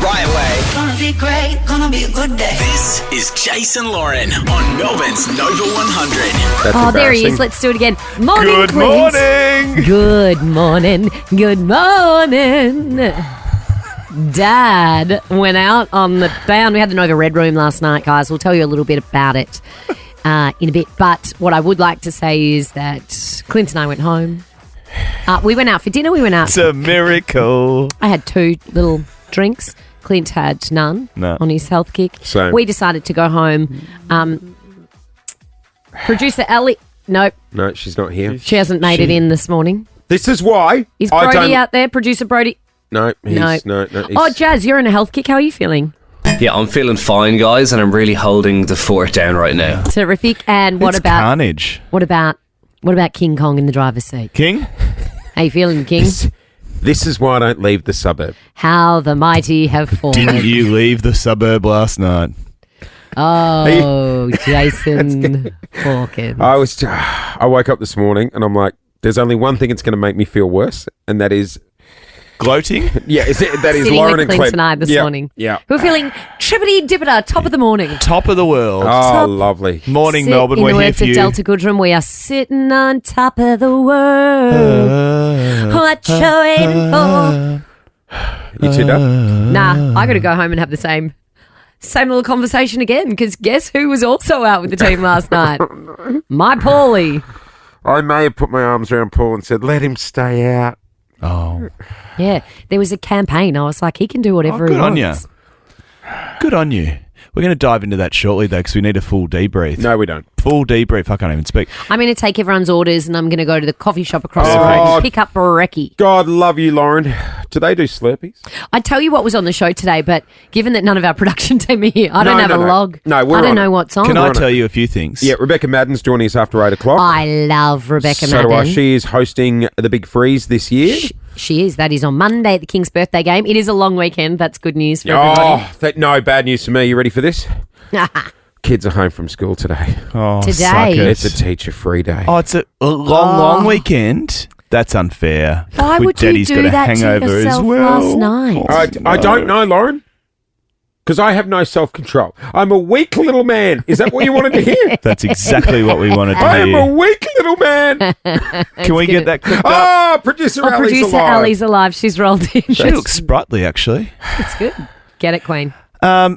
right way. Gonna be great, gonna be a good day. This is Jason Lauren on Melbourne's Nova 100. That's Oh, there he is. embarrassing. Let's do it again. Morning, Good Clint. morning. Good morning. Good morning. Dad went out on the down. We had the Nova Red Room last night, guys. We'll tell you a little bit about it in a bit. But what I would like to say is that Clint and I went home. We went out for dinner. We went out. It's a miracle. I had 2 little drinks. Clint had none No. on his health kick. Same. We decided to go home. Producer Ellie, nope, No, she's not here. she hasn't made it in this morning. This is why Is I Brody don't. out there? Producer Brody? No, he's, No. no. He's, Oh, Jazz, you're in a health kick. How are you feeling? Yeah, I'm feeling fine, guys, and I'm really holding the fort down right now. Terrific. And what It's about carnage. what about King Kong in the driver's seat? King? How you feeling, King? This is why I don't leave the suburb. How the mighty have fallen. Didn't you leave the suburb last night? Oh, Jason Hawkins. I woke up this morning and I'm like, there's only one thing that's going to make me feel worse, and that is, Gloating? that is Sitting Lauren with and Clint Clint tonight this Yeah, morning. Yeah. Who are feeling trippity-dippita, top of the morning. Top of the world. Oh, lovely. Morning, Sit Melbourne. in We're the here words for of you. Delta Goodrum, we are sitting on top of the world. What you waiting for? You two done? Nah, I got to go home and have the same little conversation again, because guess who was also out with the team last night? My Paulie. I may have put my arms around Paul and said, let him stay out. Oh, Yeah, there was a campaign. I was like, he can do whatever he good on wants. you. Good on you. We're going to dive into that shortly, though, because we need a full debrief. No, we don't. Full debrief. I can't even speak. I'm going to take everyone's orders and I'm going to go to the coffee shop across the Oh. road and pick up brekkie. God love you, Lauren. Do they do Slurpees? I tell you what was on the show today, but given that none of our production team are here, I don't have a log. No, we're I don't on know it. what's on. Can I on tell you a few things? Yeah, Rebecca Madden's joining us after 8 o'clock. I love Rebecca so do I. Madden. She is hosting the Big Freeze this year. She is. That is on Monday at the King's birthday game. It is a long weekend. That's good news for everybody. No, bad news for me. You ready for this? Kids are home from school today. Oh, Today. suckers. It's a teacher-free day. Oh, it's a long weekend. That's unfair. Why With would you Daddy's do got a that to hangover as yourself well. last night? I don't know, Lauren. Because I have no self-control. I'm a weak little man. Is that what you wanted to hear? That's exactly what we wanted to I am a hear. weak little man. Can we get that cooked up? Oh, producer Ali's Producer alive. Ali's alive. She's rolled in. She looks sprightly, actually. It's good. Get it, Queen.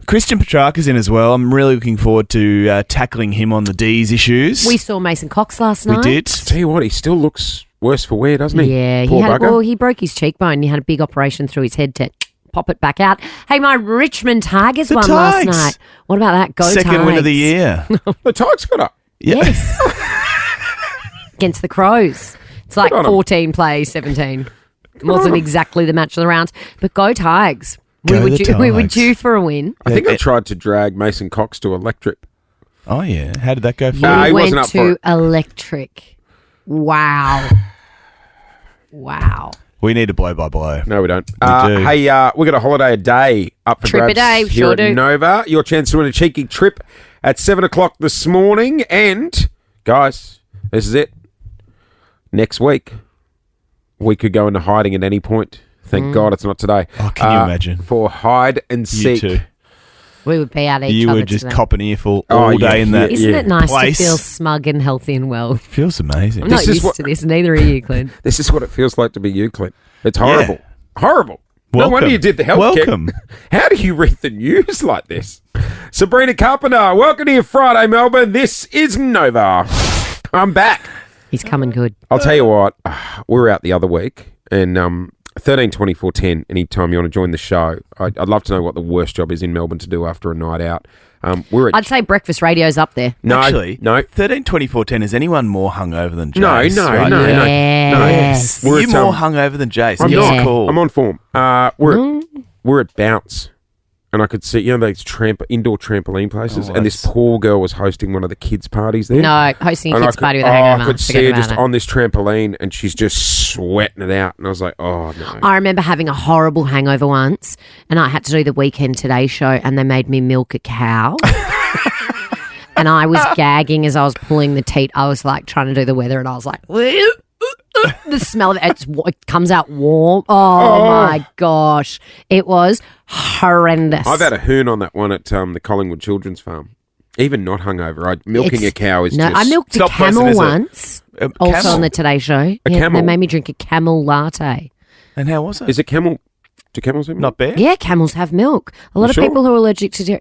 Christian Petrarca's in as well. I'm really looking forward to tackling him on the D's issues. We saw Mason Cox last night. We did. Tell you what, he still looks worse for wear, doesn't he? Yeah, Poor bugger. he broke his cheekbone. He had a big operation through his head to pop it back out. Hey, my Richmond Tigers The won last Tigers. night. What about that? Go Second win of the Tigers. year. The Tigers got up. Yeah. Yes. Against the Crows. It's like Good on 'em. 14 plays 17. Wasn't exactly the match of the round, but go Tigers. Go we the were Tigers. due for a win. I think I tried to drag Mason Cox to electric. Oh, yeah. How did that go for You you? he went wasn't up for to it. electric. Wow. Wow. We need a blow-by-blow. No, we don't. do. Hey, we got a holiday a day up for Trip a grabs day, here sure at do. Nova. Your chance to win a cheeky trip at 7 o'clock this morning. And, guys, this is it. Next week, we could go into hiding at any point. Thank God it's not today. Oh, can you imagine? For hide and You seek. two. We would be at each You other were just today. copping earful Oh, all yeah, day in that. Isn't it nice place. to feel smug and healthy and well? Feels amazing. I'm not This is used what- to this. Neither are you, Clint. This is what it feels like to be you, Clint. It's horrible. Horrible. No Welcome. wonder you did the health Welcome. kick. How do you read the news like this? Sabrina Carpenter, welcome to your Friday, Melbourne. This is Nova. I'm back. He's coming good. I'll tell you what, we were out the other week, and 13 24 10, anytime you want to join the show, I'd love to know what the worst job is in Melbourne to do after a night out. We're at I'd say breakfast radio's up there. no, Actually, no, 13, 24, 10. Is anyone more hungover than no, Jace? no, right? no, no, no. Yes. Are We're you at, more hungover than Jace? I'm Give us a not. call. I'm on form. We're at Bounce, and I could see those indoor trampoline places, Oh, and this poor girl was hosting one of the kids' parties there. No, hosting a And kids' I party could, with a hangover. I could see Forget her about just it. on this trampoline, and she's just sweating it out, and I was like, oh no. I remember having a horrible hangover once, and I had to do the Weekend Today show, and they made me milk a cow. And I was gagging as I was pulling the teat. I was like trying to do the weather, and I was like, the smell of it comes out warm. Oh my gosh. It was horrendous. I've had a hoon on that one at the Collingwood Children's Farm. Even not hungover. Milking a cow is no, just... I milked a not camel pleasant, is it? once. Also camel? on the Today Show. A Yeah, camel? They made me drink a camel latte. And how was it? Is it camel... Do camels have milk? Not bad? Yeah, camels have milk. A lot You of sure? people who are allergic to dairy.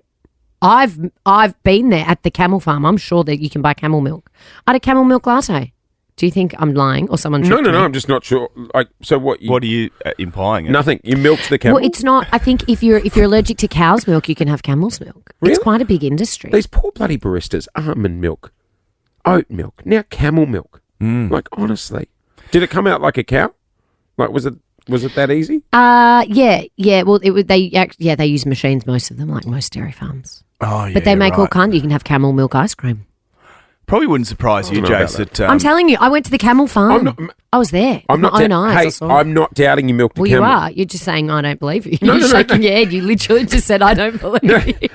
I've been there at the camel farm. I'm sure that you can buy camel milk. I had a camel milk latte. Do you think I'm lying or someone? No, tricked me? I'm just not sure. Like, so what? What are you implying? Nothing. You milked the camel. Well, it's not. I think if you're allergic to cow's milk, you can have camel's milk. Really? It's quite a big industry. These poor bloody baristas. Almond milk, oat milk, now camel milk. Like, honestly, did it come out like a cow? Like, was it that easy? Yeah. Well, they use machines. Most of them, like most dairy farms. Oh, yeah. But they make all right. kinds. You can have camel milk ice cream. Probably wouldn't surprise you, don't know about Jace, that I'm telling you, I went to the camel farm. I'm not- I was there. I'm with not. my own eyes. I Hey, saw it. I'm not doubting you milked a Well, you camel. are. You're just saying I don't believe you. No, You're no, no, shaking no. your head. You literally just said I don't believe you.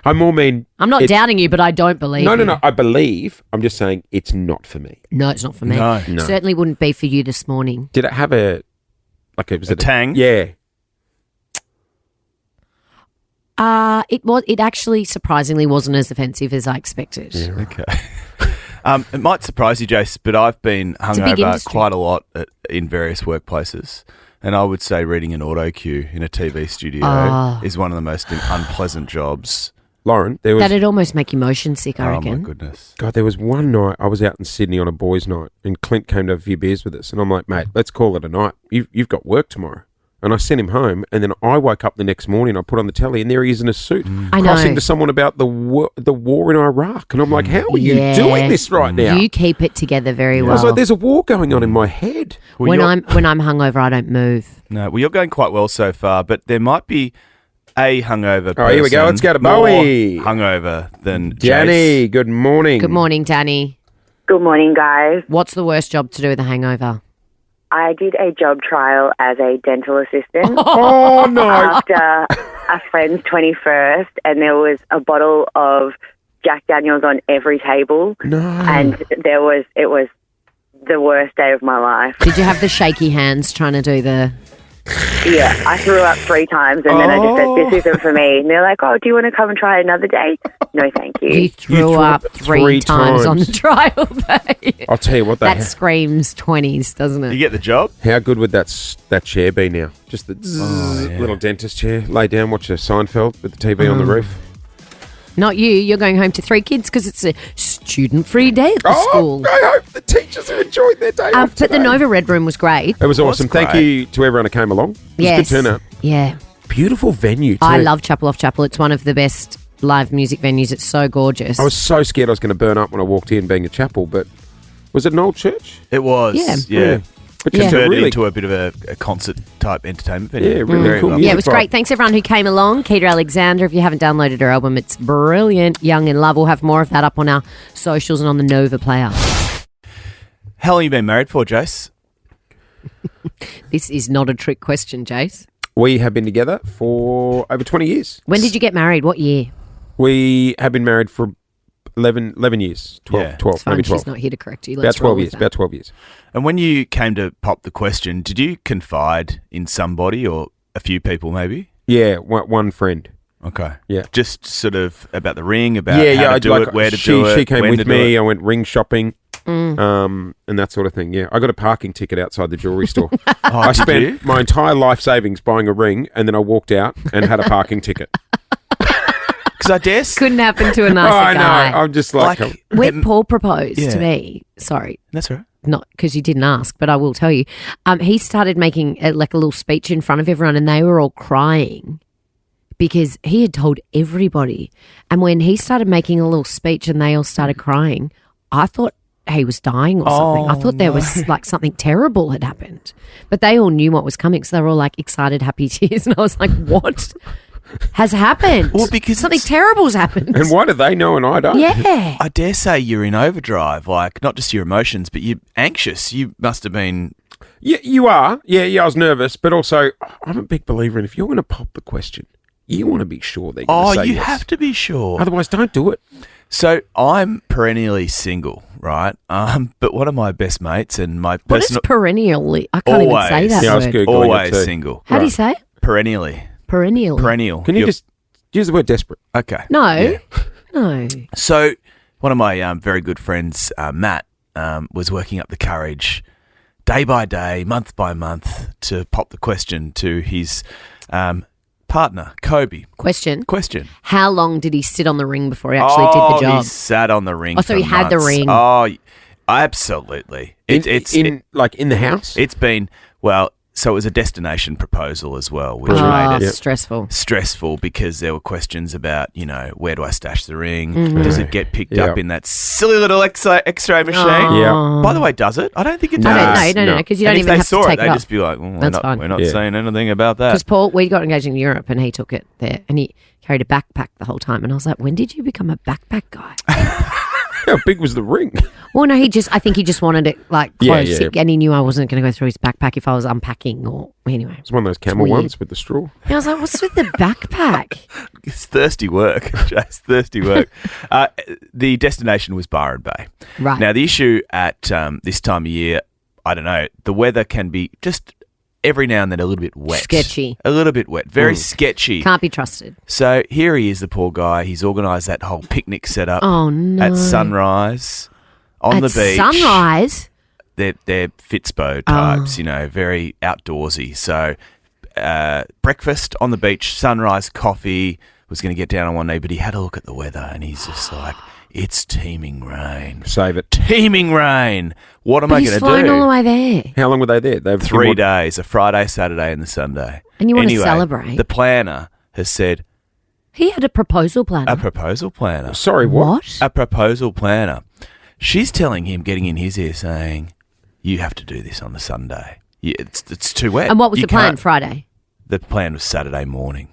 I more mean. I'm not it's- doubting you, but I don't believe No, you. no, no. I believe. I'm just saying it's not for me. No, it's not for me. No. No. Certainly wouldn't be for you this morning. Did it have was A it tang? Yeah. It actually surprisingly wasn't as offensive as I expected. Okay. It might surprise you, Jace, but I've been a big hungover industry. quite a lot in various workplaces. And I would say reading an auto cue in a TV studio is one of the most unpleasant jobs. Lauren, there was. That'd almost make you motion sick, I Oh, reckon. my goodness. God, there was one night I was out in Sydney on a boys' night, and Clint came to have a few beers with us, and I'm like, mate, let's call it a night. You've got work tomorrow. And I sent him home, and then I woke up the next morning, I put on the telly, and there he is in a suit, I know. crossing to someone about the war in Iraq. And I'm like, how are you Yeah. doing this right now? You keep it together very I well. was like, there's a war going on in my head. Well, when you're- I'm hungover, I don't move. No, well, you're going quite well so far, but there might be a hungover person. Oh, here we go. Let's go to more Bowie. hungover than Danny, Jace. good morning. Good morning, Danny. Good morning, guys. What's the worst job to do with a hangover? I did a job trial as a dental assistant Oh, no. after a friend's 21st, and there was a bottle of Jack Daniels on every table, No. and it was the worst day of my life. Did you have the shaky hands trying to do the... Yeah, I threw up 3 times, and then I just said, "This isn't for me." And they're like, "Oh, do you want to come and try another day?" No, thank You you. threw up three times on the trial day. I'll tell you what, That screams 20s, doesn't You it? get the job? how good would that chair be now? Just the little dentist chair. Lay down, watch a Seinfeld with the TV on the roof. Not you. You're going home to 3 kids because it's a student-free day at the school. I hope the teachers have enjoyed their day off But the today. Nova Red Room was great. It was awesome. Thank great. you to everyone who came along. It was Yes. a good turnout. Yeah. Beautiful venue, too. I love Chapel Off Chapel. It's one of the best live music venues. It's so gorgeous. I was so scared I was going to burn up when I walked in being a chapel, but was it an old church? It was. Yeah. But Yeah. just a Turned really, into a bit of a concert type entertainment venue. Yeah, really Very cool lovely. Yeah, it was Right. great. Thanks everyone who came along. Keita Alexander, if you haven't downloaded her album, it's brilliant. Young in Love. We'll have more of that up on our socials and on the Nova Player. How long have you been married for, Jace? This is not a trick question, Jace. we have been together for over 20 years. When did you get married? What year? We have been married for 11 years, 12, Yeah. 12 It's fine. maybe 12. She's not here to correct you. About Let's 12 roll with years, that. about 12 years. And when you came to pop the question, did you confide in somebody or a few people maybe? Yeah, one friend. Okay. Yeah. Just sort of about the ring, about Yeah, how yeah. to do it, where to she, do it. She came when to with do me. it. I went ring shopping, Mm. and that sort of thing. Yeah, I got a parking ticket outside the jewelry store. Oh, I did spent you? my entire life savings buying a ring, and then I walked out and had a parking ticket. Because I dare say, Couldn't happen to a nicer I know. guy. I'm just like, When Paul proposed Yeah. to me, sorry, that's all right. not because you didn't ask, but I will tell you, he started making like a little speech in front of everyone, and they were all crying because he had told everybody. And when he started making a little speech and they all started crying, I thought he was dying or something. I thought there was like something terrible had happened, but they all knew what was coming, so they were all like excited, happy tears, and I was like, "What has happened? Well, because something it's- terrible's happened." and why do they know and I don't? Yeah. I dare say you're in overdrive, like not just your emotions, but you're anxious. You must have been. Yeah, you are. Yeah, I was nervous, but also I'm a big believer in if you're going to pop the question, you want to be sure they're going to Oh, say you yes. have to be sure. Otherwise, don't do it. So I'm perennially single, right? But one of my best mates and my What is personal perennially? I can't even say that Yeah, I was word. Googling it always too. single. How do you say it? Perennially. Perennial. Can you just use the word desperate? Okay. No. Yeah. No. So one of my very good friends, Matt, was working up the courage day by day, month by month, to pop the question to his partner, Kobe. Question. How long did he sit on the ring before he actually did the job? He sat on the ring. Oh, so for he had the months. ring. Oh, absolutely. It's in the house. It's been, well, so it was a destination proposal as well, which Oh, made it stressful because there were questions about, where do I stash the ring? Mm-hmm. Does it get picked Yeah. up in that silly little X-ray machine? Yeah. By the way, does it? I don't think it No. does. No, because you And don't if even they have saw to it, take it they'd off. just be like, well, That's fine. we're not Yeah. saying anything about Because that. Paul, we got engaged in Europe and he took it there and he carried a backpack the whole time. And I was like, when did you become a backpack guy? How big was the ring? Well, no, I think he just wanted it like Yeah, close. yeah. And he knew I wasn't going to go through his backpack if I was unpacking or anyway. It's one of those camel weird. ones with the straw. And I was like, what's with the backpack? It's thirsty work, Jace, thirsty work. The destination was Byron Bay. Right. Now, the issue at this time of year, I don't know, the weather can be just every now and then a little bit wet. Sketchy. A little bit wet. Very sketchy. Can't be trusted. So here he is, the poor guy. He's organised that whole picnic setup Oh, no. at sunrise on At the beach. sunrise? They're Fitspo types, very outdoorsy. So breakfast on the beach, sunrise, coffee, was going to get down on one knee, but he had a look at the weather and he's just like, it's teeming rain. Save it. Teeming rain. What am But I he's going to flying do? all the way there. How long were they there? They have 3 days, a Friday, Saturday and the Sunday. And you want to Anyway, celebrate? The planner has said, He had a proposal planner. a proposal planner. Sorry, what? A proposal planner. She's telling him, getting in his ear, saying, you have to do this on the Sunday. It's too wet. And what was You the plan? can't- Friday? The plan was Saturday morning.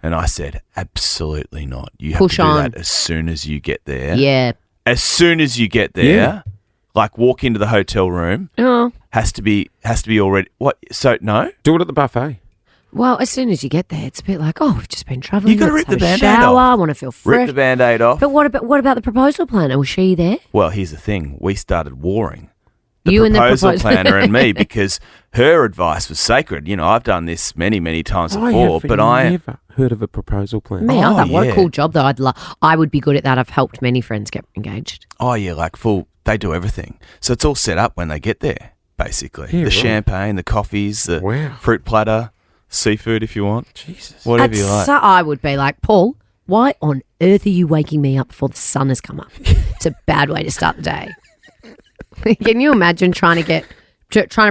And I said, absolutely not. You have Push to do on. that as soon as you get there. Yeah. As soon as you get there, Yeah. like walk into the hotel room, Oh. has to be already. What? So no. Do it at the buffet. Well, as soon as you get there, it's a bit like, oh, we've just been travelling. You gotta let's rip the have a Band-Aid shower. off. I want to feel fresh. Rip the Band-Aid off. But what about the proposal planner? Was she there? Well, here's the thing. We started warring. The You and the proposal proposal- planner and me, because her advice was sacred. I've done this many, many times before, but I never heard of a proposal plan. Me, I Oh, thought, what a yeah. cool job, though. I would be good at that. I've helped many friends get engaged. Oh yeah, like full. They do everything, so it's all set up when they get there. Basically, Yeah, the right. champagne, the coffees, the Wow. fruit platter, seafood if you want, Jesus. whatever you like. So I would be like, Paul, why on earth are you waking me up before the sun has come up? It's a bad way to start the day. Can you imagine trying to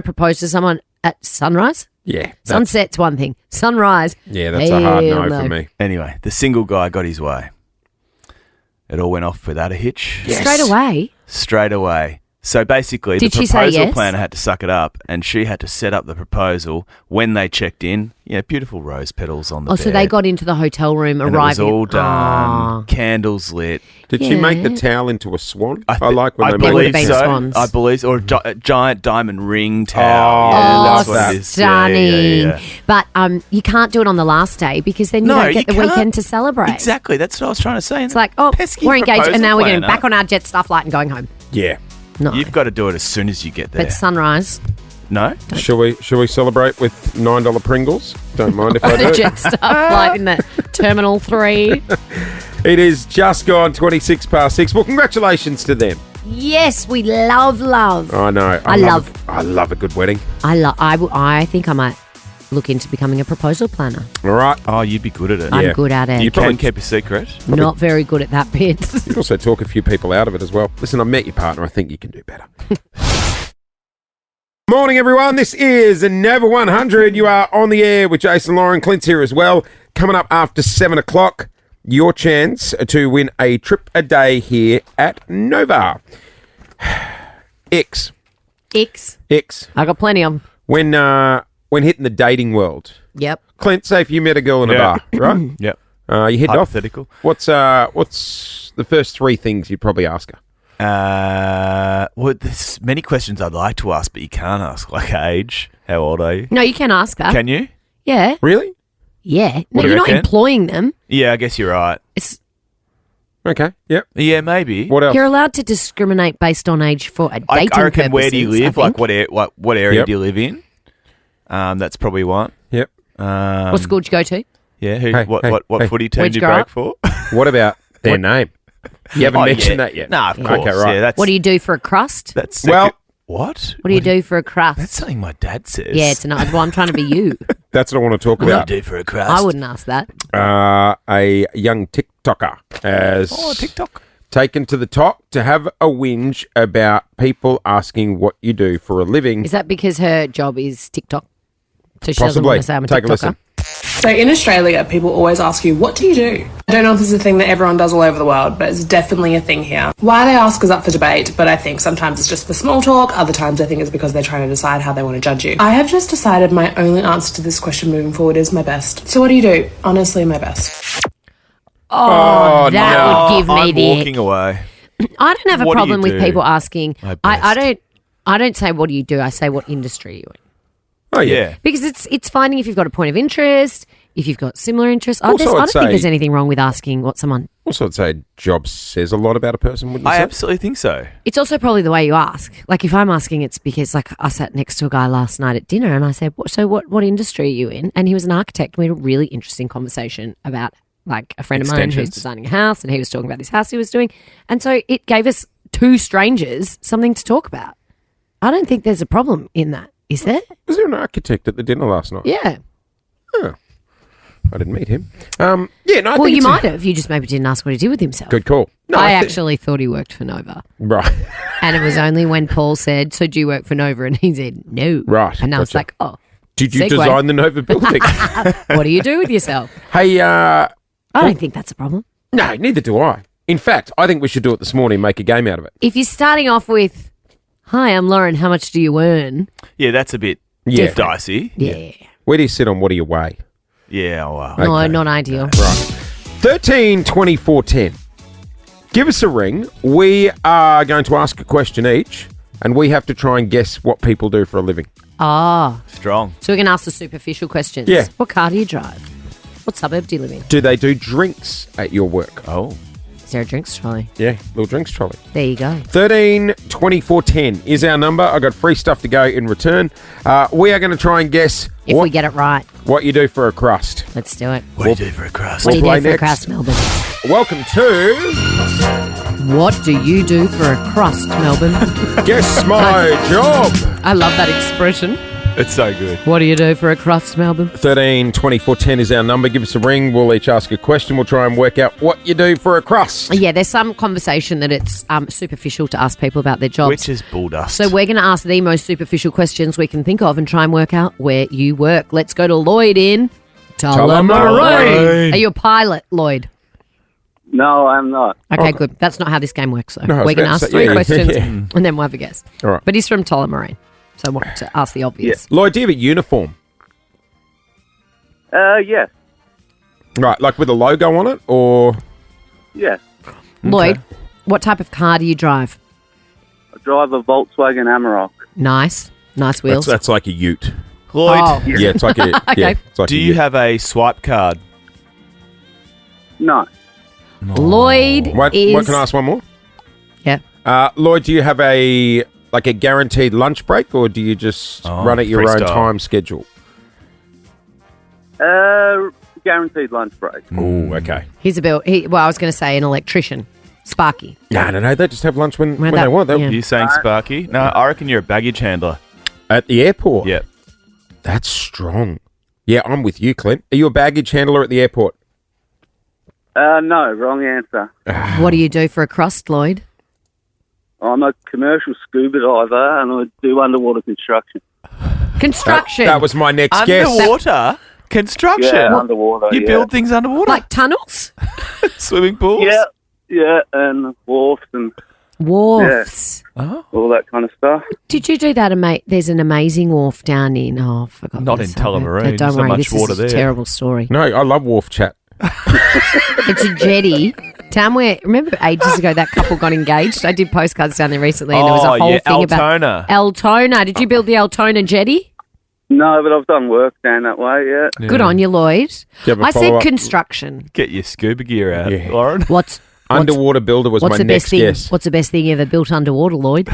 propose to someone at sunrise? Yeah. that's- Sunset's one thing. Sunrise. Yeah, that's a hard hell no for me. Anyway, the single guy got his way. It all went off without a hitch. Straight away. Straight away. So basically, Did the she say proposal yes? planner had to suck it up, and she had to set up the proposal when they checked in. Beautiful rose petals on the bed. So they got into the hotel room, and arriving. it was all done, Ah. candles lit. Did she make the Yeah. towel into a swan? I, thi- like when I they There make would've believe been so. swans. I believe, or a giant diamond ring towel. Oh, Yeah, Oh, that's what it is. stunning! Yeah. But you can't do it on the last day because then you No, don't get you the can't. weekend to celebrate. Exactly. That's what I was trying to say. It's like, oh, Pesky we're engaged, and now we're getting proposal back on our jet stuff light and going home. Yeah. No, You've got to do it as soon as you get there. but sunrise, No? Shall we celebrate with $9 Pringles? Don't mind if I the do. jet stuff light in the Terminal 3. It is just gone 26 past 6. Well, congratulations to them. Yes, we love. I know. I love- I love a good wedding. I think I might look into becoming a proposal planner. All right. Oh, you'd be good at it. I'm Yeah. good at it. You probably- can keep a secret. Not very good at that bit. You can also talk a few people out of it as well. Listen, I met your partner. I think you can do better. Morning, everyone. This is Nova 100. You are on the air with Jason Lauren. Clint's here as well. Coming up after 7 o'clock, your chance to win a trip a day here at Nova. X. I got plenty of them. When hitting the dating world, Yep. Clint, say if you met a girl in a Yeah. bar, right? Yep. You head off. Hypothetical. What's the first 3 things you'd probably ask her? Well, there's many questions I'd like to ask, but you can't ask. Like age. How old are you? No, you can ask that. Can you? Yeah. Really? Yeah. No, What do you you're not reckon? employing them. Yeah, I guess you're right. It's Okay. Yep. Yeah, maybe. What else? You're allowed to discriminate based on age for dating I reckon, where do you purposes, I live? Like, think. what area Yep. do you live in? That's probably one. Yep. What school did you go to? Yeah. Hey, What footy team Where'd do you you grow break up? for? What about their name? You haven't mentioned that yet. Nah, of course. Okay, right. Yeah, that's, What do you do for a crust? That's Well- what? What do you do for a crust? That's something my dad says. Yeah, it's not. Well, I'm trying to be you. That's what I want to talk What do you about. do for a crust? I wouldn't ask that. A young TikToker has TikTok. taken to the top to have a whinge about people asking what you do for a living. Is that because her job is TikTok? So she doesn't Possibly. want to say I'm a Take a TikToker? listen. So in Australia, people always ask you, what do you do? I don't know if this is a thing that everyone does all over the world, but it's definitely a thing here. Why they ask is up for debate, but I think sometimes it's just for small talk, other times I think it's because they're trying to decide how they want to judge you. I have just decided my only answer to this question moving forward is my best. So what do you do? Honestly, my best. Oh, that no. would give me I'm the walking away. I don't have a What do you problem with do? people asking. My I best. don't say what do you do. I say what industry are you in. Oh, yeah. Yeah. Because it's finding if you've got a point of interest, if you've got similar interests. I Also, don't I'd think say- there's anything wrong with asking what someone. Also, I'd say job says a lot about a person, wouldn't you I say? absolutely think so. It's also probably the way you ask. Like if I'm asking, it's because like I sat next to a guy last night at dinner and I said, what industry are you in? And he was an architect. We had a really interesting conversation about like a friend of mine who's Extensions. designing a house, and he was talking about this house he was doing. And so it gave us two strangers something to talk about. I don't think there's a problem in that. Is there? Was there an architect at the dinner last night? Yeah. I didn't meet him. Yeah, no, I Well, think you it's a might have. You just maybe didn't ask what he did with himself. Good call. No, I thi- actually thought he worked for Nova. Right. And it was only when Paul said, so do you work for Nova? And he said, no. Right, And I was gotcha. like, oh, Did you Segue. design the Nova building? what do you do with yourself? Hey, I don't think that's a problem. no, neither do I. In fact, I think we should do it this morning, make a game out of it. If you're starting off with, hi, I'm Lauren, how much do you earn? Yeah, that's a bit Yeah. dicey. Yeah. Where do you sit on what do you weigh? Yeah, well. No, Okay. not ideal. Right. 13 24 10. Give us a ring. We are going to ask a question each, and we have to try and guess what people do for a living. Oh, Strong. so we can ask the superficial questions. Yeah. What car do you drive? What suburb do you live in? Do they do drinks at your work? Oh. Is there a drinks trolley? Yeah, little drinks trolley. There you go. 13 24 10 is our number. I got free stuff to go in return. We are going to try and guess If we get it right, what you do for a crust. let's do it. What do you do for a crust? What do you play do for a next. crust, Melbourne? Welcome to What do you do for a crust, Melbourne? Guess My Job. I love that expression. It's so good. What do you do for a crust, Melbourne? 13 24 10 is our number. Give us a ring. We'll each ask a question. We'll try and work out what you do for a crust. Yeah, there's some conversation that it's superficial to ask people about their jobs. Which is bull dust. So we're going to ask the most superficial questions we can think of and try and work out where you work. Let's go to Lloyd in Tullamarine. Are you a pilot, Lloyd? No, I'm not. Okay, good. That's not how this game works, though. No, I was we're going to about to ask say, three yeah, questions yeah. and then we'll have a guess. All right. But he's from Tullamarine, so I want to ask the obvious. Lloyd, do you have a uniform? Yes. Right, like with a logo on it, or Yes. Lloyd, what type of car do you drive? I drive a Volkswagen Amarok. Nice. Nice wheels. that's like a Ute. Lloyd, Oh. Yeah, it's like a. Okay. Yeah, it's like do a you Ute. have a swipe card? No. Lloyd What is... can I ask one more? Yeah. Lloyd, do you have a guaranteed lunch break, or do you just run at your own freestyle. time schedule? Guaranteed lunch break. Oh, okay. He's a bill. I was going to say an electrician. Sparky. No. They just have lunch when Well, they that- want. yeah. You saying Sparky? No, I reckon you're a baggage handler. At the airport. Yep. That's strong. Yeah, I'm with you, Clint. Are you a baggage handler at the airport? No, wrong answer. What do you do for a crust, Lloyd? I'm a commercial scuba diver and I do underwater construction. Construction. That was my next guess. Underwater? Construction? Yeah, underwater. You yeah. build things underwater? like tunnels? Swimming pools? Yeah, and wharfs and Wharfs. all that kind of stuff. Did you do that? There's an amazing wharf down in, I forgot. Not the in suburb. Tullamarine. Don't There's not worry, much this water is there. a terrible story. No, I love wharf chat. It's a jetty. Down where, remember ages ago that couple got engaged? I did postcards down there recently and there was a whole thing about Altona. Did you build the Altona jetty? No, but I've done work down that way, yeah. Good on you, Lloyd. you have a I said follow-up? construction. Get your scuba gear out, Yeah. Lauren. What's Underwater builder was What's my the best next thing? guess. What's the best thing ever built underwater, Lloyd?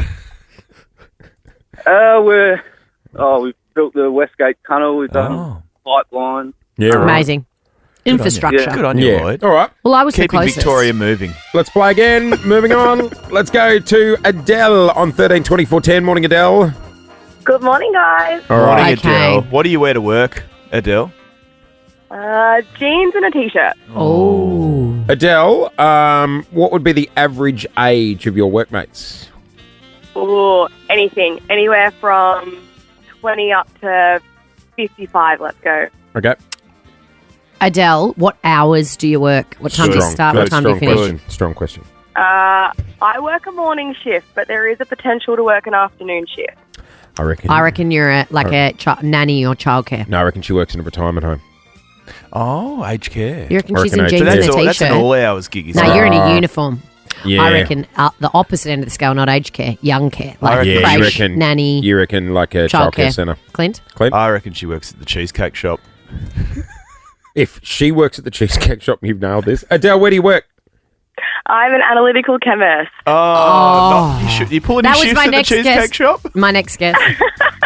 We've built the Westgate Tunnel. We've done pipeline. Yeah, right. Amazing. Infrastructure. Good on you, Yeah. Lloyd. All right. Well, I was the Keeping closest. Victoria moving. Let's play again. Moving on. Let's go to Adele on 13-24-10. Morning, Adele. Good morning, guys. All right. Morning, Okay. Adele. What do you wear to work, Adele? Jeans and a t-shirt. Oh. Adele, what would be the average age of your workmates? Or anything. Anywhere from 20 up to 55. Let's go. Okay. Adele, what hours do you work? What time do you start? What time do you finish? Strong question. I work a morning shift, but there is a potential to work an afternoon shift. I reckon. I reckon you're a nanny or childcare. No, I reckon she works in a retirement home. Oh, aged care. You reckon I she's reckon in age jeans care. and a That's an t-shirt? all-hours gig, isn't No, it? you're in a uniform. Yeah. I reckon the opposite end of the scale, not aged care, young care. I Like reckon- Yeah, you creche, reckon. nanny, You reckon like a childcare. childcare centre. Clint? Clint? I reckon she works at the Cheesecake Shop. If she works at the Cheesecake Shop, you've nailed this. Adele, where do you work? I'm an analytical chemist. You pulling That your was shifts my at the next Cheesecake guess. Shop? My next guess.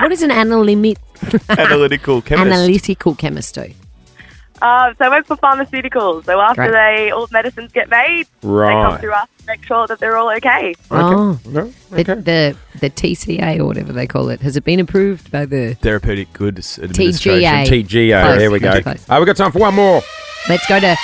What does an analytical Analytical chemist. do? So I work for pharmaceuticals. So after Great. all the medicines get made, they Right. come through us to make sure that they're all okay. Oh, No? Okay. the TCA or whatever they call it. Has it been approved by the... Therapeutic Goods Administration. TGA. TGA. Close, There we go. close. We've got time for one more. Let's go to...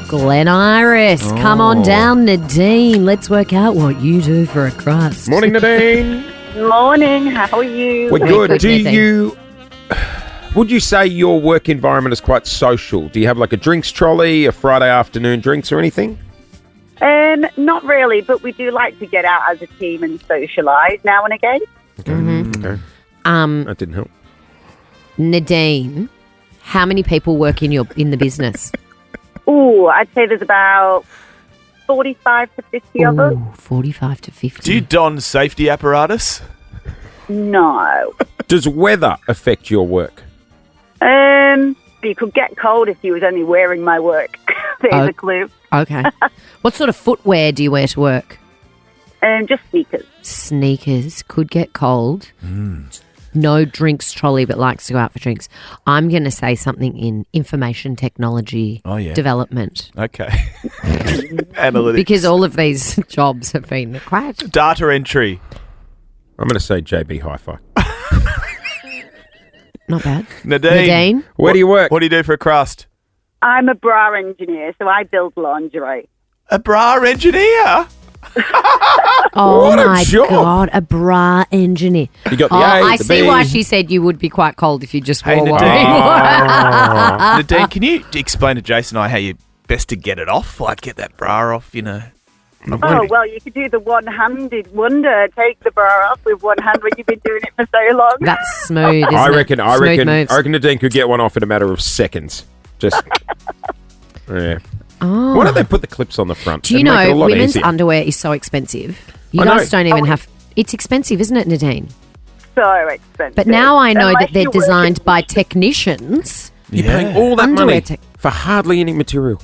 Glen Iris. Come on down, Nadine. Let's work out what you do for a crust. Morning, Nadine. Morning. How are you? We're Very good. good, Do Nadine. you... Would you say your work environment is quite social? Do you have like a drinks trolley, a Friday afternoon drinks or anything? Not really, but we do like to get out as a team and socialise now and again. Okay. That didn't help. Nadine, how many people work in the business? Ooh, I'd say there's about 45 to 50 of us. Ooh, 45 to 50. Do you don safety apparatus? No. Does weather affect your work? You could get cold if you was only wearing my work. There's a clue. Okay. What sort of footwear do you wear to work? Just sneakers. Sneakers. Could get cold. No drinks trolley, but likes to go out for drinks. I'm going to say something in information technology development. Okay. Analytics. Because all of these jobs have been quite... Data entry. I'm going to say JB Hi-Fi. Not bad. Nadine. Where do you work? What do you do for a crust? I'm a bra engineer, so I build lingerie. A bra engineer? Oh What a my job. God, a bra engineer. You got the Oh, A, I the see B. why she said you would be quite cold if you just Hey, wore one. Nadine. Nadine, can you explain to Jason and I how you best to get it off? Like get that bra off, you know? Oh, well, you could do the one-handed wonder. Take the bra off with one hand when you've been doing it for so long. That's smooth, isn't I it? reckon Smooth moves. Nadine could get one off in a matter of seconds. Just yeah. Oh. Why don't they put the clips on the front? Do you It'd make it a know lot women's easier. underwear is so expensive? You I know. guys don't even have... It's expensive, isn't it, Nadine? So expensive. But now I know Unless that they're you work designed in- by technicians. You're paying all that Underwear money tech- for hardly any material.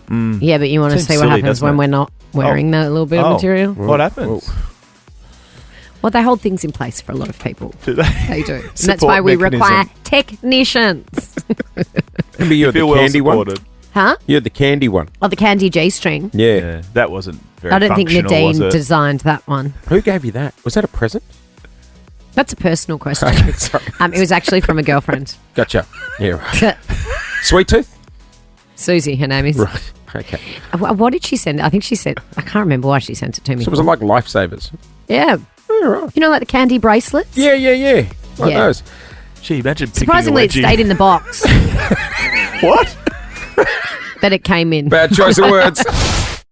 Yeah, but you want to Seems see what silly, happens doesn't when it? we're not wearing that little bit of material. What happens? Well, they hold things in place for a lot of people. Do they? They do. And that's Support why we mechanism. require technicians. Maybe you had the Feel well candy one. supported. Huh? You had the candy one. Oh, the Candy G-string. Yeah. Yeah, that wasn't very I don't think functional, was Nadine it? designed that one. Who gave you that? Was that a present? That's a personal question. Okay, sorry. It was actually from a girlfriend. Gotcha. Yeah. Right. Sweet Tooth. Susie, her name is. Right. Okay. What did she send? I think she said, I can't remember why she sent it to me. So was it like lifesavers? Yeah. Yeah, right. You know, like the candy bracelets? Yeah. Like Yeah. those. Gee, imagine picking Surprisingly, a it wedgie. stayed in the box What? that it came in. Bad choice of words.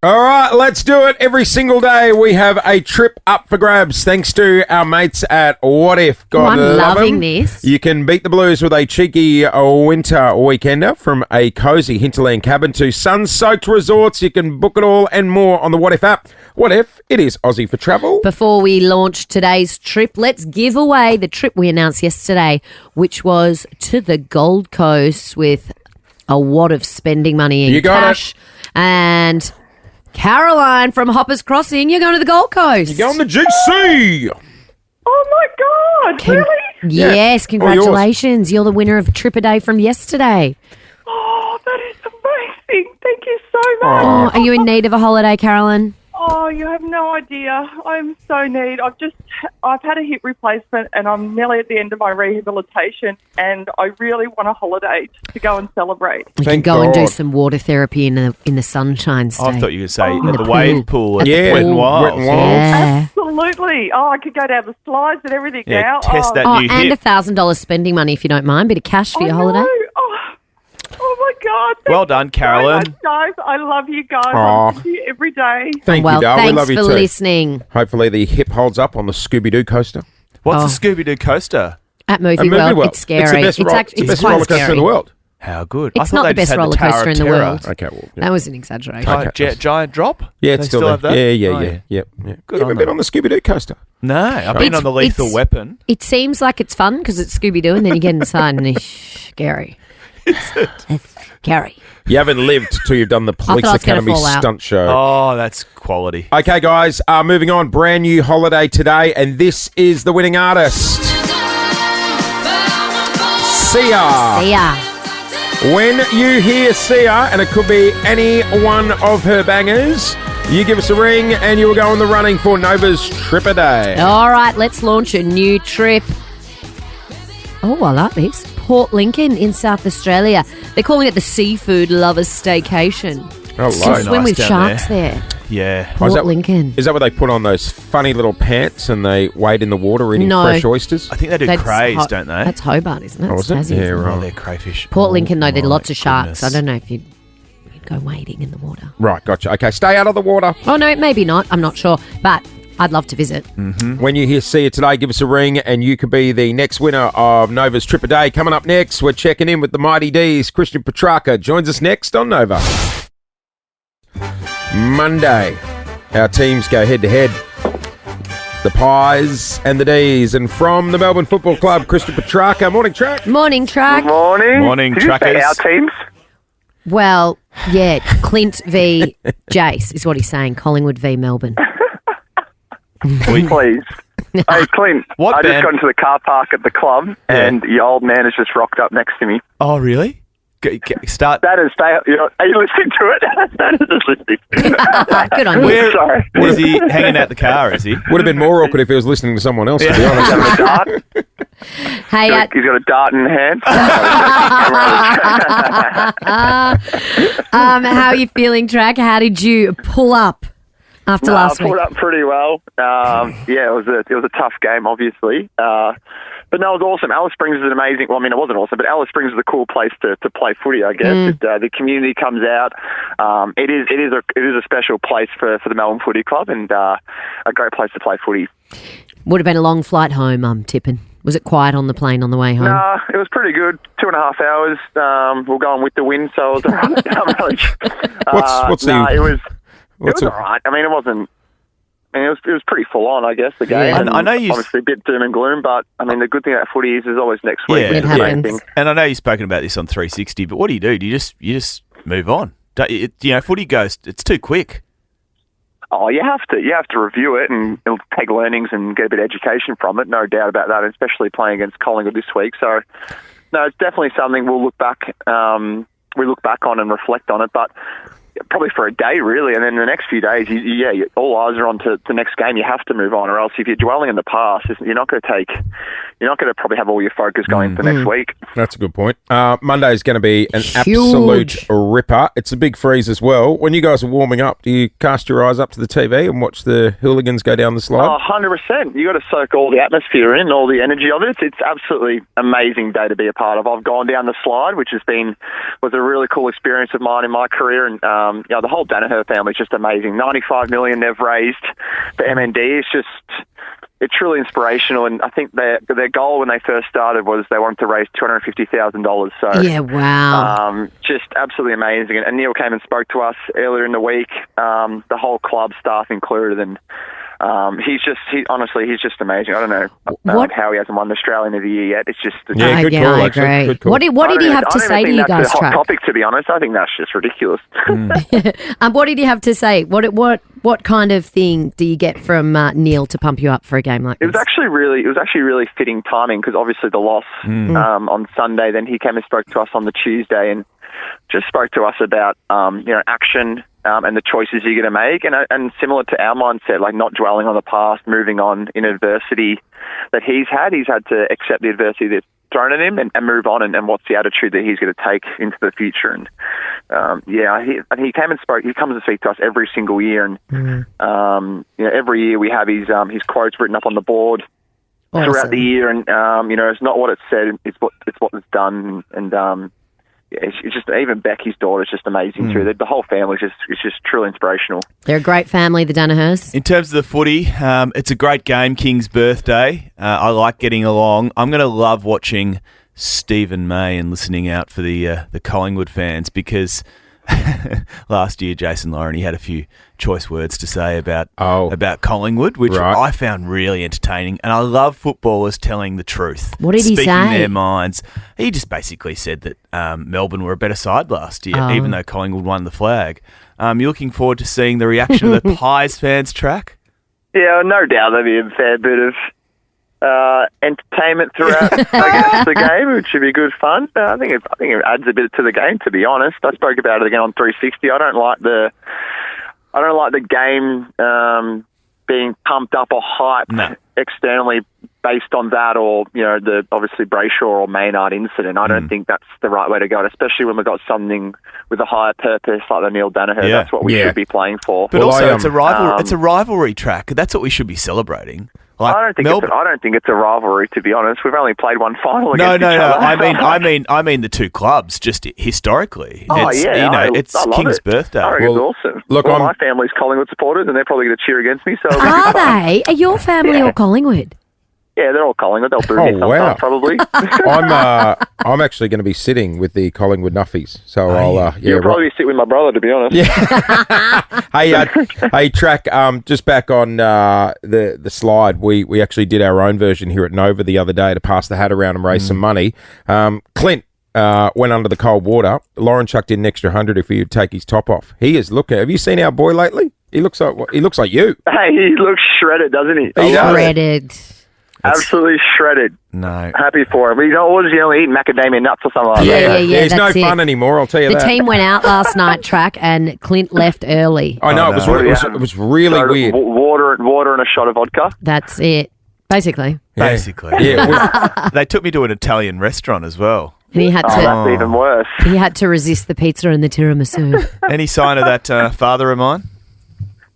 All right, let's do it. Every single day we have a trip up for grabs thanks to our mates at What If. God I'm love loving 'em. this. You can beat the blues with a cheeky winter weekender from a cozy hinterland cabin to sun-soaked resorts. You can book it all and more on the What If app. What If? It is Aussie for travel. Before we launch today's trip, let's give away the trip we announced yesterday, which was to the Gold Coast with a wad of spending money in You got it. cash. And Caroline from Hoppers Crossing, you're going to the Gold Coast. You're going to GC. Oh my God! Really? Yes, congratulations. You're the winner of Trip a Day from yesterday. Oh, that is amazing! Thank you so much. Oh, are you in need of a holiday, Caroline? Oh, you have no idea. I'm so need. I've had a hip replacement and I'm nearly at the end of my rehabilitation and I really want a holiday to go and celebrate. We Thank can go and do God. some water therapy in the sunshine state. I thought you were going to say In at the the wave pool at Yeah, Wet n Wild. Wet n Wild. Yeah. Absolutely. Oh, I could go down the slides and everything Yeah, now. test that Oh, new and hip. $1,000 spending money if you don't mind. Bit of cash for your holiday. Oh my God. Thank Well you done, so Carolyn. much, guys. I love you guys. Aw. I listen to you every day. Thank Well, you, Dale. We thanks love you for too. listening Hopefully the hip holds up on the Scooby-Doo coaster. What's the Scooby-Doo coaster? at Movie, At Movie World. World. It's scary. It's the best, actually best quite roller coaster scary. in the world. How good. It's I thought not they the just best had roller Tower coaster of in the Terror. world. Okay, well, yeah. That was an exaggeration. Okay. Giant Drop? Yeah, it's They still, have there. that? Yeah. Oh, Yep. You Good haven't on been them. on the Scooby-Doo coaster? No, I've been on the Lethal Weapon. It seems like it's fun because it's Scooby-Doo and then you get inside and it's scary. It's scary. You haven't lived till you've done the Police I was gonna Academy fall out. stunt show. Oh, that's quality. Okay, guys, moving on. Brand new holiday today, and this is the winning artist. Sia. See ya. When you hear Sia, and it could be any one of her bangers, you give us a ring and you will go on the running for Nova's Trip a Day. All right, let's launch a new trip. Oh, I like this. Port Lincoln in South Australia. They're calling it the Seafood Lovers Staycation. Oh, You'll lovely. swim nice with down sharks there. Yeah. Oh, is Port Lincoln. Is that where they put on those funny little pants and they wade in the water eating No. fresh oysters? I think they do That's crays, Ho- don't they? That's Hobart, isn't it? Oh, is it? Tassie, Yeah, isn't it? right. Oh, they're crayfish. Port Lincoln, though, there's my lots of sharks. goodness. I don't know if you'd go wading in the water. Right, gotcha. Okay, stay out of the water. Oh, no, maybe not. I'm not sure. But I'd love to visit. When you hear Sia today, give us a ring and you could be the next winner of Nova's Trip a Day. Coming up next, we're checking in with the Mighty D's. Christian Petrarca joins us next on Nova. Monday, our teams go head-to-head. The Pies and the D's. And from the Melbourne Football Club, Christian Petrarca. Morning, Track. Morning, Track. Morning. Morning, Did you say truckers. our teams? Well, yeah, Clint v. Jace is what he's saying. Collingwood v. Melbourne. Please. Hey, Clint. What I just band? got into the car park at the club and your old man has just rocked up next to me. Oh, really? Start. That is, are you listening to it? That is just listening. Good on you. Where Sorry. is he hanging out the car? Is he? Would have been more awkward if he was listening to someone else, to be He's honest. got a dart. Hey, He's got a dart in hand. how are you feeling, Track? How did you pull up after I last week? pulled up pretty well. Yeah, it was a tough game, obviously. But no, it was awesome. Alice Springs is an amazing. Well, I mean, it wasn't awesome, but Alice Springs is a cool place to play footy. I guess the community comes out. It is a special place for the Melbourne Footy Club and a great place to play footy. Would have been a long flight home, I'm tipping. Was it quiet on the plane on the way home? Nah, it was pretty good. 2.5 hours. We're going with the wind, so it was all right. What's the- it was what's all the- right. I mean, it wasn't. I mean, it was pretty full on, I guess, the game. Yeah. And I know you- obviously a bit doom and gloom, but I mean, the good thing about footy is there's always next week. Yeah. which It is the main happens. thing. And I know you've spoken about this on 360, but what do? Do you just move on? Don't you, footy goes. It's too quick. Oh, you have to review it and it'll take learnings and get a bit of education from it, no doubt about that, especially playing against Collingwood this week. So, no, it's definitely something we'll look back on and reflect on it, but probably for a day, really, and then the next few days, all eyes are on to the next game. You have to move on, or else if you're dwelling in the past, you're not going to probably have all your focus going into next week. That's a good point. Monday is going to be an Huge. absolute ripper. It's a big freeze as well. When you guys are warming up, do you cast your eyes up to the TV and watch the hooligans go down the slide? Oh, 100%. You got to soak all the atmosphere in, all the energy of it. It's absolutely amazing day to be a part of. I've gone down the slide, which was a really cool experience of mine in my career, and the whole Danaher family is just amazing. 95 million they've raised for MND. It's truly inspirational, and I think their goal when they first started was they wanted to raise $250,000. So Yeah, wow. just absolutely amazing. And Neil came and spoke to us earlier in the week. The whole club, staff included, and he's just amazing. I don't know how he hasn't won the Australian of the Year yet. It's just Good call, I actually. agree. Good call. What did he have to say to you guys, That's a hot Track? topic, to be honest. I think that's just ridiculous. What did he have to say? What kind of thing do you get from Neil to pump you up for a game like It this? was actually really fitting timing because obviously the loss on Sunday. Then he came and spoke to us on the Tuesday and just spoke to us about action and the choices you're going to make, and similar to our mindset, like not dwelling on the past, moving on in adversity that he's had to accept the adversity that's thrown at him and move on, and what's the attitude that he's going to take into the future. And he came and spoke. He comes to speak to us every single year, and every year we have his quotes written up on the board throughout the year, and it's not what it's said, it's what it's done, and it's just, even Becky's daughter is just amazing too. The whole family is just truly inspirational. They're a great family, the Danahers. In terms of the footy, it's a great game, King's birthday. I like getting along. I'm going to love watching Stephen May and listening out for the Collingwood fans because last year, Jason Lauren, he had a few choice words to say about Collingwood, which I found really entertaining. And I love footballers telling the truth. What did he say? Speaking their minds. He just basically said that Melbourne were a better side last year, even though Collingwood won the flag. You're looking forward to seeing the reaction of the Pies fans, Track? Yeah, no doubt there'll be a fair bit of entertainment throughout the game, which should be good fun. I think it adds a bit to the game, to be honest. I spoke about it again on 360. I don't like the game being pumped up or hyped externally based on that, or the obviously Brayshaw or Maynard incident. I don't think that's the right way to go, especially when we've got something with a higher purpose like the Neil Danaher. Yeah. That's what we should be playing for. But also, it's a rivalry Track. That's what we should be celebrating. Like I don't think it's a rivalry, to be honest. We've only played one final against each other. I mean the two clubs just historically. It's I love King's it. birthday. I reckon it's awesome. Look, my family's Collingwood supporters, and they're probably going to cheer against me. So Are they? Are your family all Collingwood? Yeah, they're all Collingwood. They'll boo me sometime, probably. I'm actually going to be sitting with the Collingwood Nuffies, so You'll probably sit with my brother, to be honest. Hey, Track. Just back on the slide, we actually did our own version here at Nova the other day to pass the hat around and raise some money. Clint went under the cold water. Lauren chucked in an extra 100 if he would take his top off. He is looking. Have you seen our boy lately? He looks like you. Hey, he looks shredded, doesn't he? Shredded. Absolutely shredded. No. Happy for him. But he's always eat macadamia nuts or something like that. Yeah, he's no fun anymore, I'll tell you the that. The team went out last night, Track, and Clint left early. I know, it was really weird. Water and a shot of vodka. That's it, basically. Yeah. They took me to an Italian restaurant as well. And he had to. That's even worse. He had to resist the pizza and the tiramisu. Any sign of that father of mine?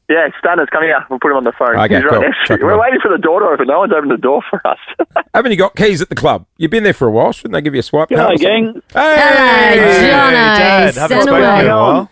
Yeah, Stanner's coming out. We'll put him on the phone. Okay, He's cool. right next to you. We're waiting for the door to open. No one's opened the door for us. Haven't you got keys at the club? You've been there for a while. Shouldn't they give you a swipe? G'day, gang. Hey, Jono. Dad, haven't spoken to you in a while.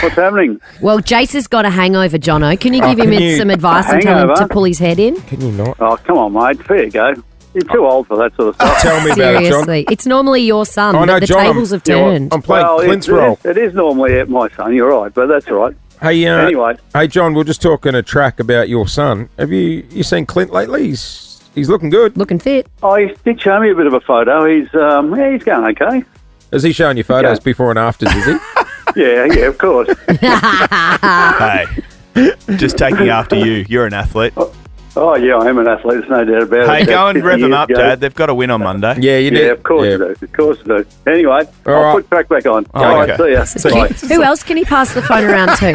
What's happening? Well, Jace has got a hangover, Jono. Can you give him some advice and tell him to pull his head in? Can you not? Oh, come on, mate. Fair go. You're too old for that sort of stuff. Tell me about it, John. Seriously. It's normally your son, Oh, no, but the John, tables have turned. I'm playing Clint's role. It is normally my son, you're right, but that's all right. Hey, Anyway. Hey, John, we're just talking a Track about your son. Have you seen Clint lately? He's looking good. Looking fit. Oh, he did show me a bit of a photo. He's he's going okay. Is he showing you photos before and afters, is he? Yeah, of course. Hey, just taking after you. You're an athlete. Oh, yeah, I am an athlete. There's no doubt about it. Hey, go and 50 rev them years up, ago. Dad. They've got to win on Monday. Yeah, you do. Yeah, of course you do. Of course you do. Anyway, All I'll right. put Track back on. Oh, All okay. right, see ya. Bye. Who else can he pass the phone around to?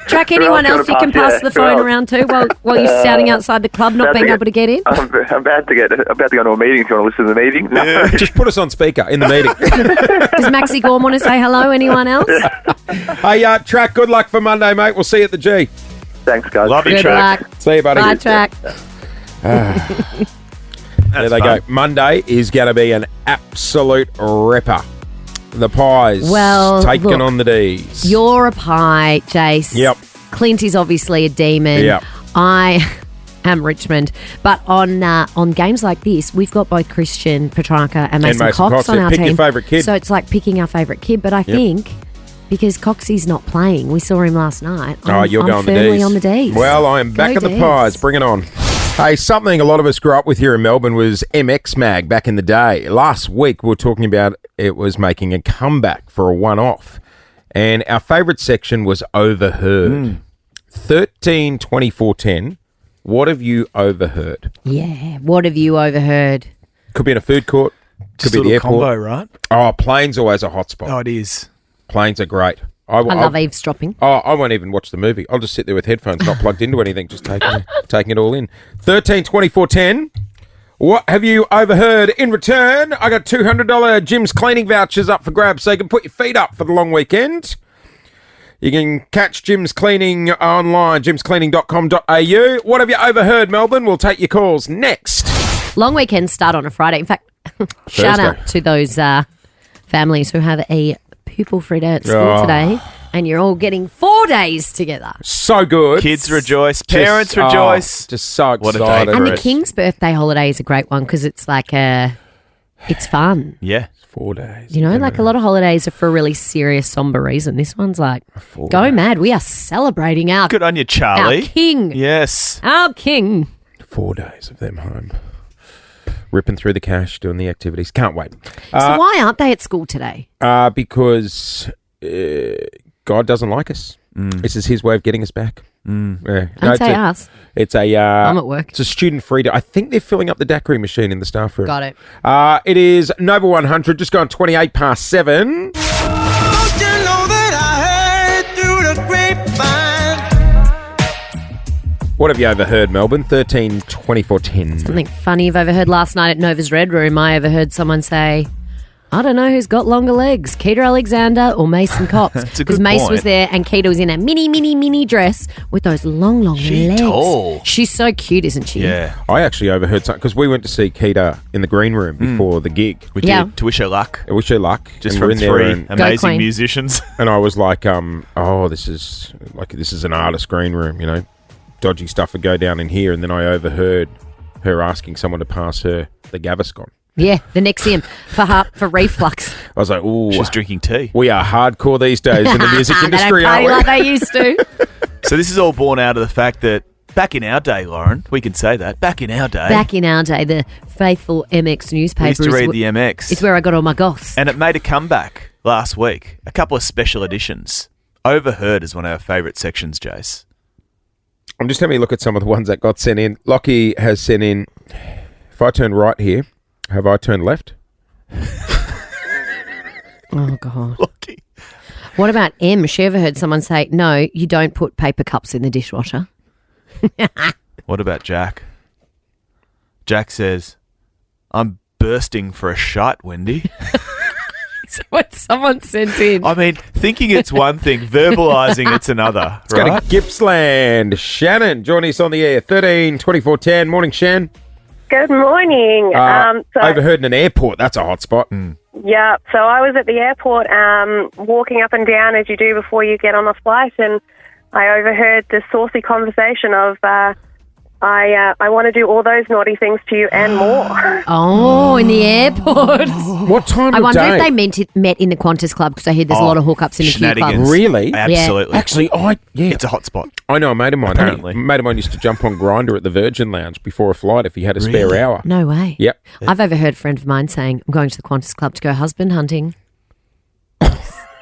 Track, anyone else else you you wanna can pass? pass the Who phone else? around to while you're standing outside the club not being able to get in? I'm about to go to a meeting. If you want to listen to the meeting? No. Just put us on speaker in the meeting. Does Maxi Gorm want to say hello? Anyone else? Hey, Track, good luck for Monday, mate. We'll see you at the G. Thanks, guys. Love you, Good Track. luck. See you, buddy. Bye, Track. There they go. Monday is going to be an absolute ripper. The Pies taking look, on the D's. You're a pie, Jace. Yep. Clint is obviously a demon. Yep. I am Richmond. But on games like this, we've got both Christian Petrarca and Mason Cox on our Pick team. your favourite kid. So it's like picking our favourite kid. But I think because Coxie's not playing. We saw him last night. You're I'm going the firmly D's. on the D's. Well, I am back Go at the D's. Pies. Bring it on. Hey, something a lot of us grew up with here in Melbourne was MX Mag back in the day. Last week, we were talking about it was making a comeback for a one-off. And our favourite section was Overheard. 13, 24, 10. What have you overheard? Yeah. What have you overheard? Could be in a food court. Could Just be a at the little airport. combo, right? Oh, planes always a hotspot. Oh, it is. Planes are great. I love eavesdropping. Oh, I won't even watch the movie. I'll just sit there with headphones, not plugged into anything, just taking it all in. 13, 24, 10. What have you overheard? In return, I got $200 Jim's cleaning vouchers up for grabs, so you can put your feet up for the long weekend. You can catch Jim's Cleaning online, jimscleaning.com.au. What have you overheard, Melbourne? We'll take your calls next. Long weekends start on a Friday. In fact, shout out to those families who have a pupil-free day at school today, and you're all getting 4 days together. So good. Kids rejoice. Parents rejoice. Just so What a day excited. for And the it. King's birthday holiday is a great one because it's like it's fun. Yeah. 4 days. You know, like a lot of holidays are for a really serious, somber reason. This one's like, go mad. We are celebrating our, Good on you, Charlie. our king. Yes. Our king. 4 days of them home. Ripping through the cash, doing the activities. Can't wait. So why aren't they at school today? Because God doesn't like us. This is his way of getting us back. Yeah. Don't say us. It's a. I'm at work. It's a student free day. I think they're filling up the daiquiri machine in the staff room. Got it. It is Nova 100, just gone 28 past 7. What have you overheard, Melbourne? 13, 24, 10. Something funny I've overheard last night at Nova's Red Room. I overheard someone say, I don't know who's got longer legs, Keita Alexander or Mason Cox. That's a Because good Mace point. was there and Keita was in a mini dress with those long legs. tall. She's so cute, isn't she? Yeah. I actually overheard something because we went to see Keita in the green room before the gig. We Yeah. did. To wish her luck. I wish her luck. Just And we're from in there three and- amazing Queen. musicians. And I was like, this is an artist green room, you know. Dodgy stuff would go down in here, and then I overheard her asking someone to pass her the Gaviscon. Yeah, the Nexium for reflux. I was like, ooh, She's drinking tea. we are hardcore these days in the music They industry, don't party aren't like we? they used to. So this is all born out of the fact that back in our day, Lauren, we can say that. Back in our day. Back in our day, the faithful MX we newspaper used to read the MX. is where I got all my goss. And it made a comeback last week. A couple of special editions. Overheard is one of our favourite sections, Jace. I'm just having a look at some of the ones that got sent in. Lockie has sent in, if I turn right here, have I turned left? Oh, God. Lucky. What about M? She ever heard someone say, no, you don't put paper cups in the dishwasher? What about Jack? Jack says, I'm bursting for a shite, Wendy. What someone sent in. I mean, thinking it's one thing, verbalising it's another, Let's go right? to Gippsland. Shannon, join us on the air. 13, 24, 10. Morning, Shan. Good morning. Overheard in an airport. That's a hot spot. Yeah, so I was at the airport walking up and down as you do before you get on a flight, and I overheard the saucy conversation of, I want to do all those naughty things to you and more. Oh, in the airport. What time I of wonder day? if they met in the Qantas Club because I heard there's a lot of hookups in the Q Club. Shenanigans. Really? Absolutely. Actually, It's a hot spot. I know a mate of mine. Apparently. A mate of mine used to jump on Grindr at the Virgin Lounge before a flight if he had a spare Really? hour. No way. Yep. I've overheard a friend of mine saying, I'm going to the Qantas Club to go husband hunting.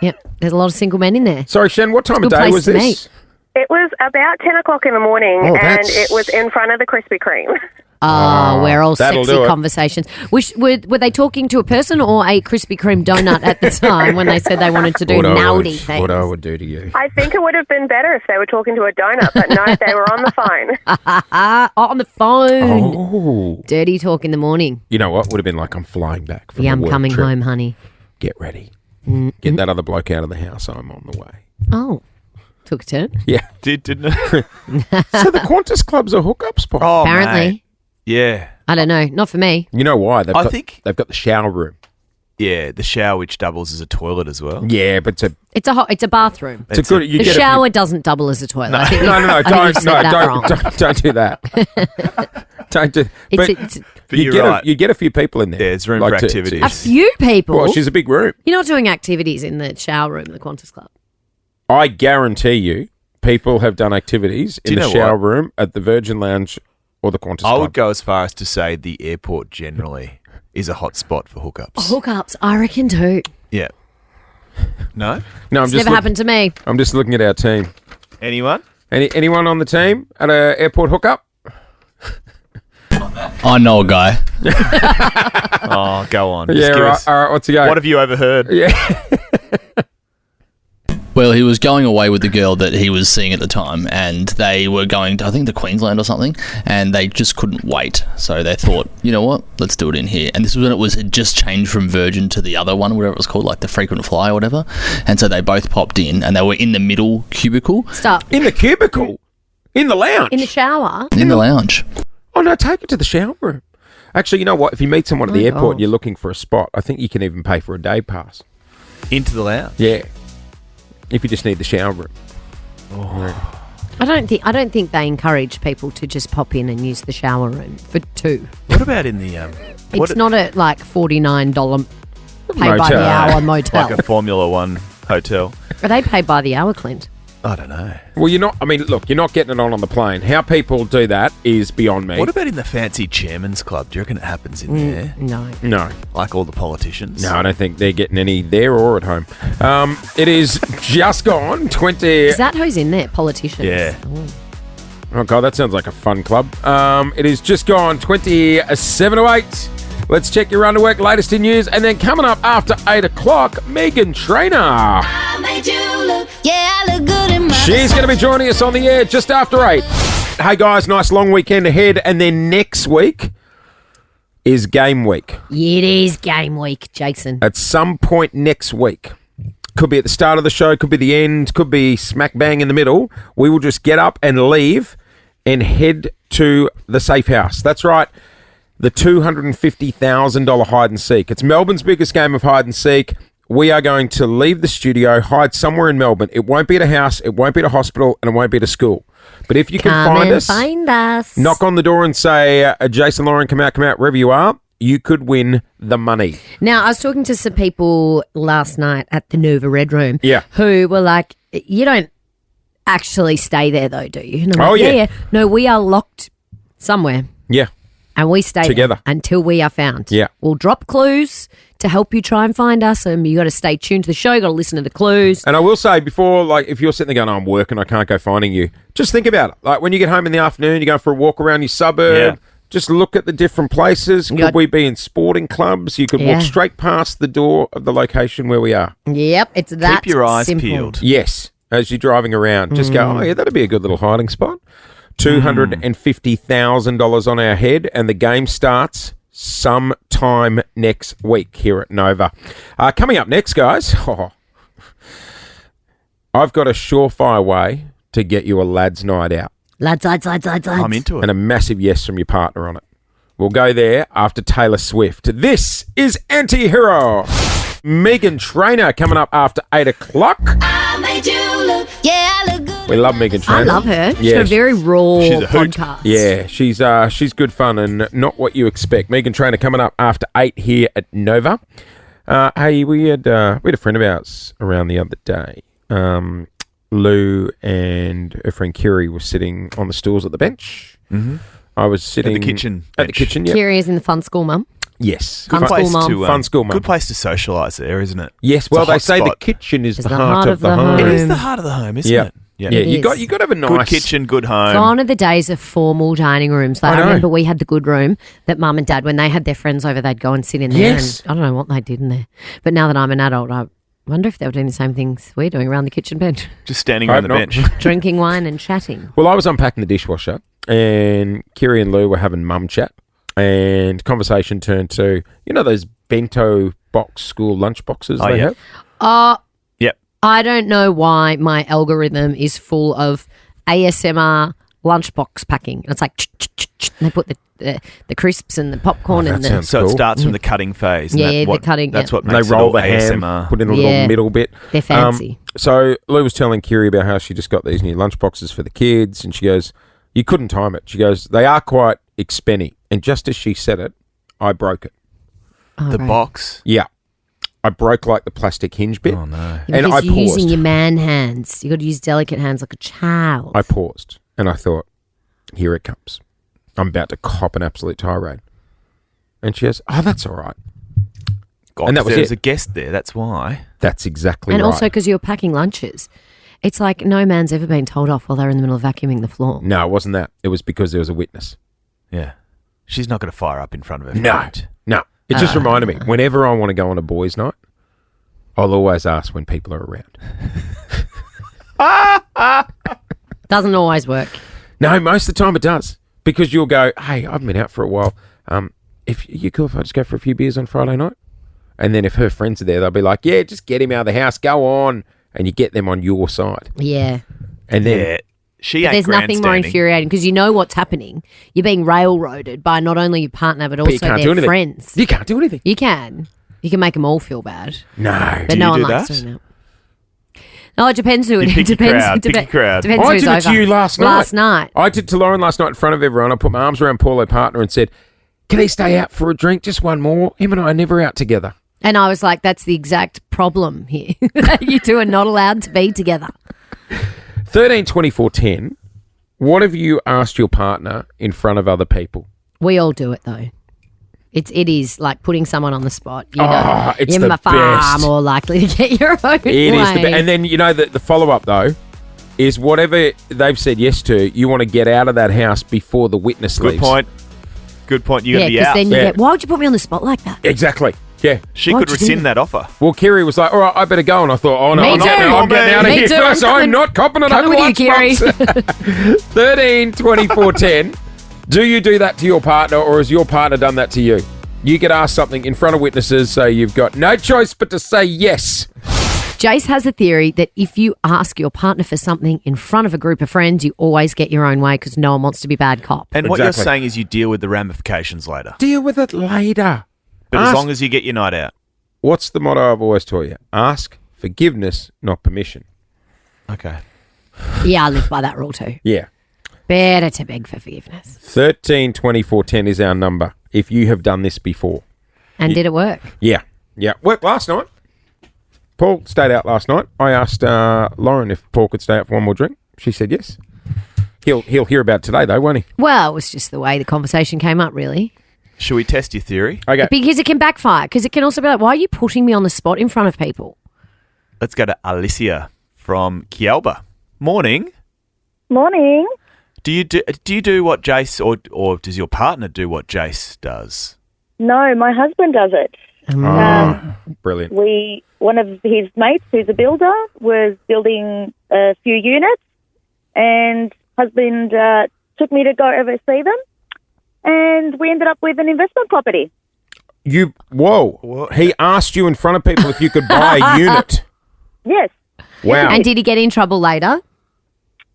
Yep, there's a lot of single men in there. Sorry, Shan, what time of Good day place was to this? meet. It was about 10 o'clock in the morning, Oh, and that's- it was in front of the Krispy Kreme. Oh, we're all that'll sexy do it. conversations. Were they talking to a person or a Krispy Kreme donut at the time when they said they wanted to do What naughty things? What I would do to you. I think it would have been better if they were talking to a donut, but no, they were on the phone. On the phone. Oh. Dirty talk in the morning. You know what? Would have been like I'm flying back from Yeah, a I'm work coming trip. home, honey. Get ready. Get that other bloke out of the house. I'm on the way. Oh, took a turn. Yeah. Didn't it? So the Qantas Club's a hookup spot. Oh, Apparently. mate. Yeah. I don't know. Not for me. You know why? They've I got, think- they've got the shower room. Yeah, the shower which doubles as a toilet as well. Yeah, but It's a bathroom. it's a good. You The get shower doesn't double as a toilet. I think No, I think you've said that wrong. don't do that. Don't do. But It's But you you're get right. you get a few people in there. Yeah, it's room for activities. a few people. Well, she's a big room. You're not doing activities in the shower room, the Qantas Club. I guarantee you, people have done activities in you the know shower what? room at the Virgin Lounge or the Qantas I Club. would go as far as to say the airport generally is a hot spot for hookups. Hookups, I reckon too. Yeah. No? No, I'm It's just never happened to me. I'm just looking at our team. Anyone? Anyone on the team at a airport hookup? I know a guy. Oh, go on. Yeah, Just give right. us- All right, what's he go? What have you overheard? Yeah. Well, he was going away with the girl that he was seeing at the time, and they were going to, I think, to Queensland or something, and they just couldn't wait. So they thought, you know what, let's do it in here. And this was when it just changed from Virgin to the other one, whatever it was called, like the frequent flyer or whatever. And so they both popped in, and they were in the middle cubicle. Stop. In the cubicle? In the lounge? In the shower? In the lounge. Oh, no, take it to the shower room. Actually, you know what? If you meet someone at the airport and you're looking for a spot, I think you can even pay for a day pass. Into the lounge? Yeah. If you just need the shower room. I don't think they encourage people to just pop in and use the shower room for two. What about in the... It's not a like $49 pay by Motel. the hour motel. Like a Formula One hotel? Are they paid by the hour, Clint? I don't know. Well, you're not getting it on the plane. How people do that is beyond me. What about in the fancy chairman's club? Do you reckon it happens in there? No. No. Like all the politicians? No, I don't think they're getting any there or at home. It is just gone 20... Is that who's in there? Politicians? Yeah. Oh, God, that sounds like a fun club. It is just gone 27 to 8. Let's check your underwork, latest in news, and then coming up after 8 o'clock, Megan Trainor. I made you look, yeah, I look good in my She's going to be joining us on the air just after 8. Hey, guys, nice long weekend ahead, and then next week is game week. It is game week, Jason. At some point next week. Could be at the start of the show, could be the end, could be smack bang in the middle. We will just get up and leave and head to the safe house. That's right. The $250,000 hide and seek. It's Melbourne's biggest game of hide and seek. We are going to leave the studio, hide somewhere in Melbourne. It won't be at a house, it won't be at a hospital, and it won't be at a school. But if you can find us, knock on the door and say, Jason Lauren, come out, wherever you are, you could win the money. Now, I was talking to some people last night at the Nova Red Room who were like, you don't actually stay there though, do you? And I'm like, yeah. No, we are locked somewhere. Yeah. And we stay together there until we are found. Yeah. We'll drop clues to help you try and find us. You got to stay tuned to the show. You got to listen to the clues. And I will say before, like, if you're sitting there going, I'm working, I can't go finding you, just think about it. Like, when you get home in the afternoon, you go for a walk around your suburb, just look at the different places. Could we be in sporting clubs? You could walk straight past the door of the location where we are. Yep, it's that Keep your eyes simple. peeled. Yes, as you're driving around, just go, oh, yeah, that'd be a good little hiding spot. $250,000 on our head, and the game starts sometime next week here at Nova. Coming up next, guys, I've got a surefire way to get you a lads' night out. Lads. I'm into it. And a massive yes from your partner on it. We'll go there after Taylor Swift. This is Anti-Hero. Megan Trainor coming up after 8 o'clock. I made you look, yeah, I look good. We love Megan Trainor. I love her. She's got a very raw podcast. Yeah, she's good fun and not what you expect. Megan Trainor coming up after 8 here at Nova. Hey, we had a friend of ours around the other day. Lou and her friend Kiri were sitting on the stools at the bench. Mm-hmm. I was sitting at the kitchen. At the kitchen, yeah. Kiri is in the fun school mum. Yes. Fun school mum. Fun school mum. Good place to socialise there, isn't it? Yes, well, It's a they hot say spot. the kitchen is the heart of the home. It is the heart of the home, isn't it? Yeah, you got to have a nice good kitchen, good home. Gone are the days of formal dining rooms. Like, I remember we had the good room that mum and dad, when they had their friends over, they'd go and sit in there. Yes. And I don't know what they did in there. But now that I'm an adult, I wonder if they were doing the same things we're doing around the kitchen bench. Just standing around the bench. Drinking wine and chatting. Well, I was unpacking the dishwasher and Kiri and Lou were having mum chat and conversation turned to, you know, those bento box school lunch boxes they have? Yep. I don't know why my algorithm is full of ASMR lunchbox packing. And it's like, and they put the crisps and the popcorn and the... So it starts from the cutting phase. and Yeah, that the cutting, That's yeah. what They makes roll it the all ham, ASMR. put in a little middle bit. They're fancy. So Lou was telling Kiri about how she just got these new lunch boxes for the kids, and she goes, you couldn't time it. She goes, they are quite expenny. And just as she said it, I broke it. The box? Yeah. I broke like the plastic hinge bit. Oh no! And Because I you're paused. using your man hands. You got to use delicate hands like a child. I paused and I thought, here it comes. I'm about to cop an absolute tirade. And she goes, oh, that's all right. God, And that was there was it. a guest there. That's why. That's exactly And right. also because you were packing lunches. It's like no man's ever been told off while they're in the middle of vacuuming the floor. No, it wasn't that. It was because there was a witness. Yeah, she's not going to fire up in front of her No, friend. no. It just reminded me, whenever I want to go on a boys' night, I'll always ask when people are around. Doesn't always work. No, most of the time it does. Because you'll go, hey, I've been out for a while. If you cool if I just go for a few beers on Friday night? And then if her friends are there, they'll be like, yeah, just get him out of the house. Go on. And you get them on your side. Yeah. And then Yeah, she But ain't there's nothing more grandstanding. infuriating because you know what's happening. You're being railroaded by not only your partner but you also can't do their anything. friends. You can't do anything. You can. You can make them all feel bad. No. But Do no you one do likes that? doing that. No, it depends who it You pick your depends. crowd, pick your crowd. Depends I who's did it to over. you last night. Last night. I did to Lauren last night in front of everyone. I put my arms around Paulo partner and said, can he stay out for a drink? Just one more. Him and I are never out together. And I was like, that's the exact problem here. You two are not allowed to be together. 13, 24, 10. What have you asked your partner in front of other people? We all do it though. It is like putting someone on the spot. You know, Oh, it's you're the far best. more likely to get your own It is the way. best. And then, you know, the follow-up, though, is whatever they've said yes to, you want to get out of that house before the witness Good leaves. point. Good point. You're Yeah, going to be because out. then you Yeah. get, why would you put me on the spot like that? Exactly. Yeah. She Why'd could you do rescind that offer. Well, Kerry was like, all right, I better go. And I thought, oh, no, Me I'm, too. I'm getting out of Me here too. first. I'm I'm coming- not copping it. coming with you, Kerry. 13, 24, 10. Do you do that to your partner or has your partner done that to you? You get asked something in front of witnesses, so you've got no choice but to say yes. Jace has a theory that if you ask your partner for something in front of a group of friends, you always get your own way because no one wants to be bad cop. And what you're Exactly. saying is you deal with the ramifications later. Deal with it later. But as Ask- long as you get your night out. What's the motto I've always taught you? Ask forgiveness, not permission. Okay. Yeah, I live by that rule too. Yeah. Better to beg for forgiveness. 13, 24, 10 is our number if you have done this before. And did it work? Yeah. Yeah. Worked last night. Paul stayed out last night. I asked Lauren if Paul could stay out for one more drink. She said yes. He'll hear about it today, though, won't he? Well, it was just the way the conversation came up, really. Should we test your theory? Okay. Because it can backfire. Because it can also be like, why are you putting me on the spot in front of people? Let's go to Alicia from Kielba. Morning. Morning. Do you do what Jace or does your partner do what Jace does? No, my husband does it. Brilliant. One of his mates, who's a builder, was building a few units, and husband took me to go oversee them, and we ended up with an investment property. Whoa. He asked you in front of people if you could buy a unit. Yes. Wow. And did he get in trouble later?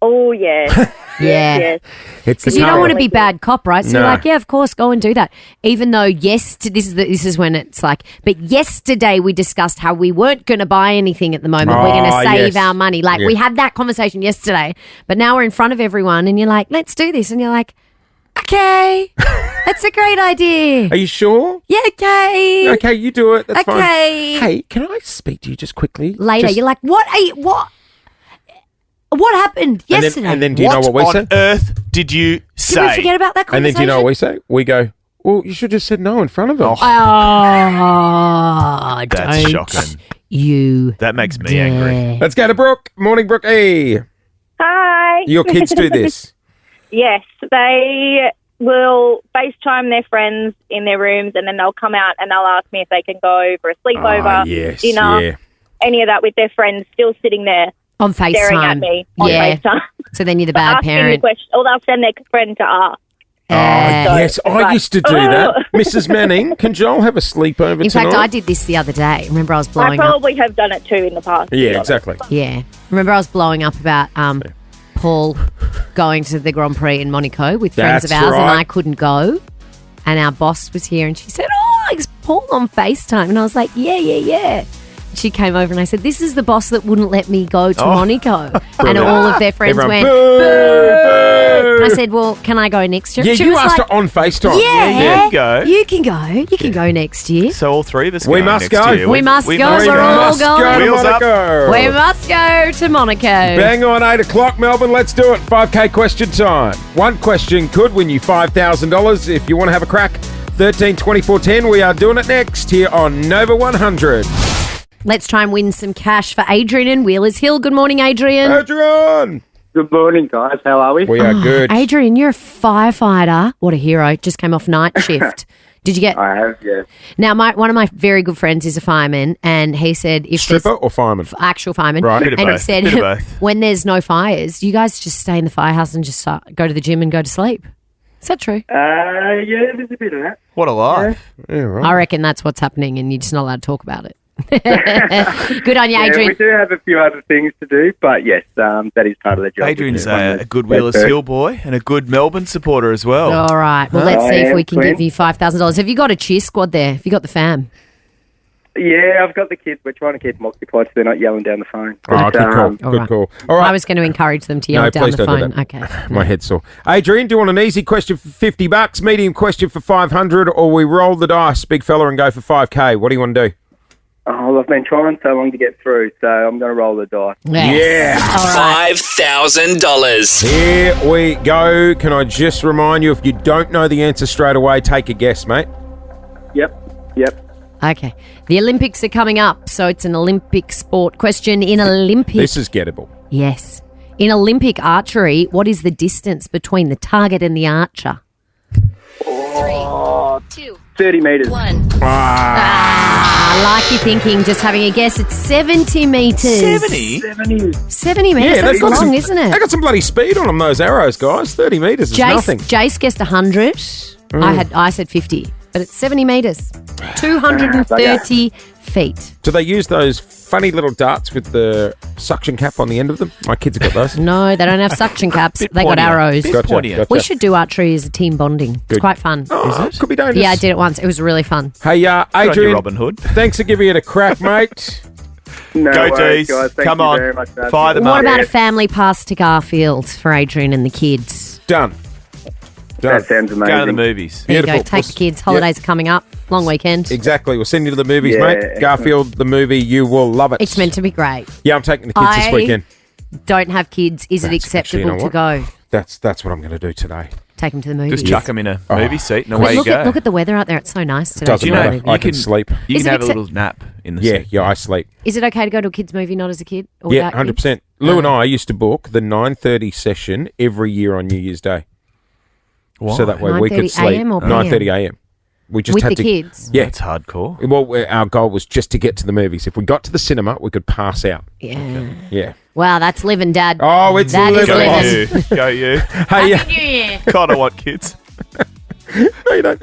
Oh, yeah. Yeah. Yes. It's the Because you don't want to karma. be bad cop, right? So No. you're like, yeah, of course, go and do that. Even though, this is when it's like, but yesterday we discussed how we weren't going to buy anything at the moment. We're going Oh, to save yes. our money. Like, Yeah. we had that conversation yesterday, but now we're in front of everyone and you're like, let's do this. And you're like, okay, that's a great idea. Are you sure? Yeah, okay. Okay, you do it. That's fine. Okay. Hey, can I speak to you just quickly? Later, Just- you're like, what happened yesterday? And then do you know what we on say? earth did you Did say? we forget about that And then conversation? do you know what we say? We go, well, you should have said no in front of him. Oh, That's don't shocking. you That makes me dare. angry. Let's go to Brooke. Morning, Brooke. Hey. Hi. Your kids do this. Yes, they will FaceTime their friends in their rooms, and then they'll come out and they'll ask me if they can go for a sleepover, Ah, yes, dinner, yeah. any of that with their friends still sitting there On FaceTime. staring at me on Yeah. FaceTime. So then you're the bad asking me parent. questions, or they'll send their friend to ask. Yes, I like, used to do that. Mrs. Manning, can Joel have a sleepover In tonight? fact, I did this the other day. Remember I was I blowing up? probably have done it too in the past. to be Yeah, honest. exactly. Yeah. Remember I was blowing up about Paul going to the Grand Prix in Monaco with friends of That's ours and right. I couldn't go. And our boss was here and she said, oh, is Paul on FaceTime? And I was like, yeah. She came over and I said, this is the boss that wouldn't let me go to Monaco. And Brilliant. all of their friends Everyone, went, boo, And I said, well, can I go next year? Yeah, She you was asked like, her on FaceTime. Yeah, you go. You can go. You can go next year. So all three of us We going must next go. year. We must go. We're all going. to Wheels up. Monaco. We must go to Monaco. Bang on 8 o'clock, Melbourne. Let's do it. 5K question time. One question could win you $5,000. If you want to have a crack, 13 24 10. We are doing it next here on Nova 100. Let's try and win some cash for Adrian in Wheelers Hill. Good morning, Adrian. Adrian. Good morning, guys. How are we? We are good. Adrian, you're a firefighter. What a hero. Just came off night shift. Did you get... I have, yeah. Now, one of my very good friends is a fireman, and he said... if there's- Stripper or fireman? Actual fireman. Right. Bit of And he both. said, Bit of both. when there's no fires, you guys just stay in the firehouse and just go to the gym and go to sleep. Is that true? Yeah, there's a bit of that. What a life. Yeah, right. I reckon that's what's happening, and you're just not allowed to talk about it. Good on you, Yeah, Adrian. we do have a few other things to do, but yes, that is part of the job. Adrian's One a good Wheelers Hill boy and a good Melbourne supporter as well. All right. Well, let's I see if am, we can Queen. give you $5,000. Have you got a cheer squad there? Have you got the fam? Yeah, I've got the kids. We're trying to keep them occupied so they're not yelling down the phone. Oh, good call. All Good right. call. All right. I was going to encourage them to yell No, down please the don't do phone. that. Okay. My head's sore. Adrian, do you want an easy question for $50, medium question for $500, or we roll the dice, big fella, and go for $5K? What do you want to do? Oh, I've been trying so long to get through, so I'm going to roll the dice. Yes. Yeah. All right. $5,000. Here we go. Can I just remind you, if you don't know the answer straight away, take a guess, mate. Yep. Okay. The Olympics are coming up, so it's an Olympic sport question. In Olympic... This is gettable. Yes. In Olympic archery, what is the distance between the target and the archer? 30 metres. I like you thinking, just having a guess. It's 70 metres. 70? 70 metres? That's got long, some, isn't it? They got some bloody speed on them, those arrows, guys. 30 metres is nothing. Jace guessed 100. I said 50, but it's 70 metres. 230 feet. Do they use those funny little darts with the suction cap on the end of them? My kids have got those. No, they don't have suction caps. Bit They got pointier. arrows. Bit pointier. We should do archery as a team bonding. It's Good. quite fun. Oh, could be dangerous. Yeah, I did it once. It was really fun. Hey, Good on you, Adrian, Robin Hood. thanks for giving it a crack, mate. No Go worries, D's. guys. Thank Come you on. very much. for Fire having them me. What up. about a family pass to Garfield for Adrian and the kids? Done. That sounds amazing. Go to the movies. There you Beautiful. go. Take the kids. Holidays are coming up. Long weekend. Exactly. We'll send you to the movies, Yeah, mate. excellent. Garfield, the movie. You will love it. It's meant to be great. Yeah, I'm taking the kids this weekend. Don't have kids. Is it That's- acceptable actually, you know to what? go? That's what I'm going to do today. Take them to the movies. Just chuck them in a movie seat and But away you go. look at the weather out there. It's so nice today. Doesn't you know, matter. I can sleep. You Is can it have a accept- little nap in the Yeah, seat. yeah, I sleep. Is it okay to go to a kids' movie not as a kid? Or Yeah, without 100%. kids? Lou and I used to book the 9:30 session every year on New Year's Day. Why? So that way we could 9:30 sleep. AM or 9:30 a.m. We just With had the to, kids? Yeah. That's hardcore. Well, our goal was just to get to the movies. If we got to the cinema, we could pass out. Yeah. Yeah. Wow, that's living, Dad. Oh, it's That is living. Go living. you. Go you. Hey, Happy New Year. God, I want kids. no, you don't.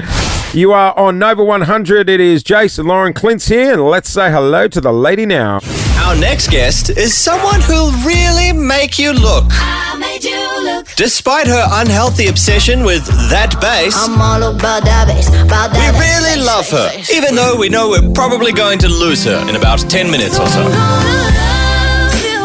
You are on Nova 100. It is Jason, Lauren, Clint's here, and let's say hello to the lady now. Our next guest is someone who'll really make you look. I made you look. Despite her unhealthy obsession with that bass, I'm all about that bass. About we that bass, really bass, love her, bass, bass. even though we know we're probably going to lose her in about 10 minutes or so. I'm gonna love you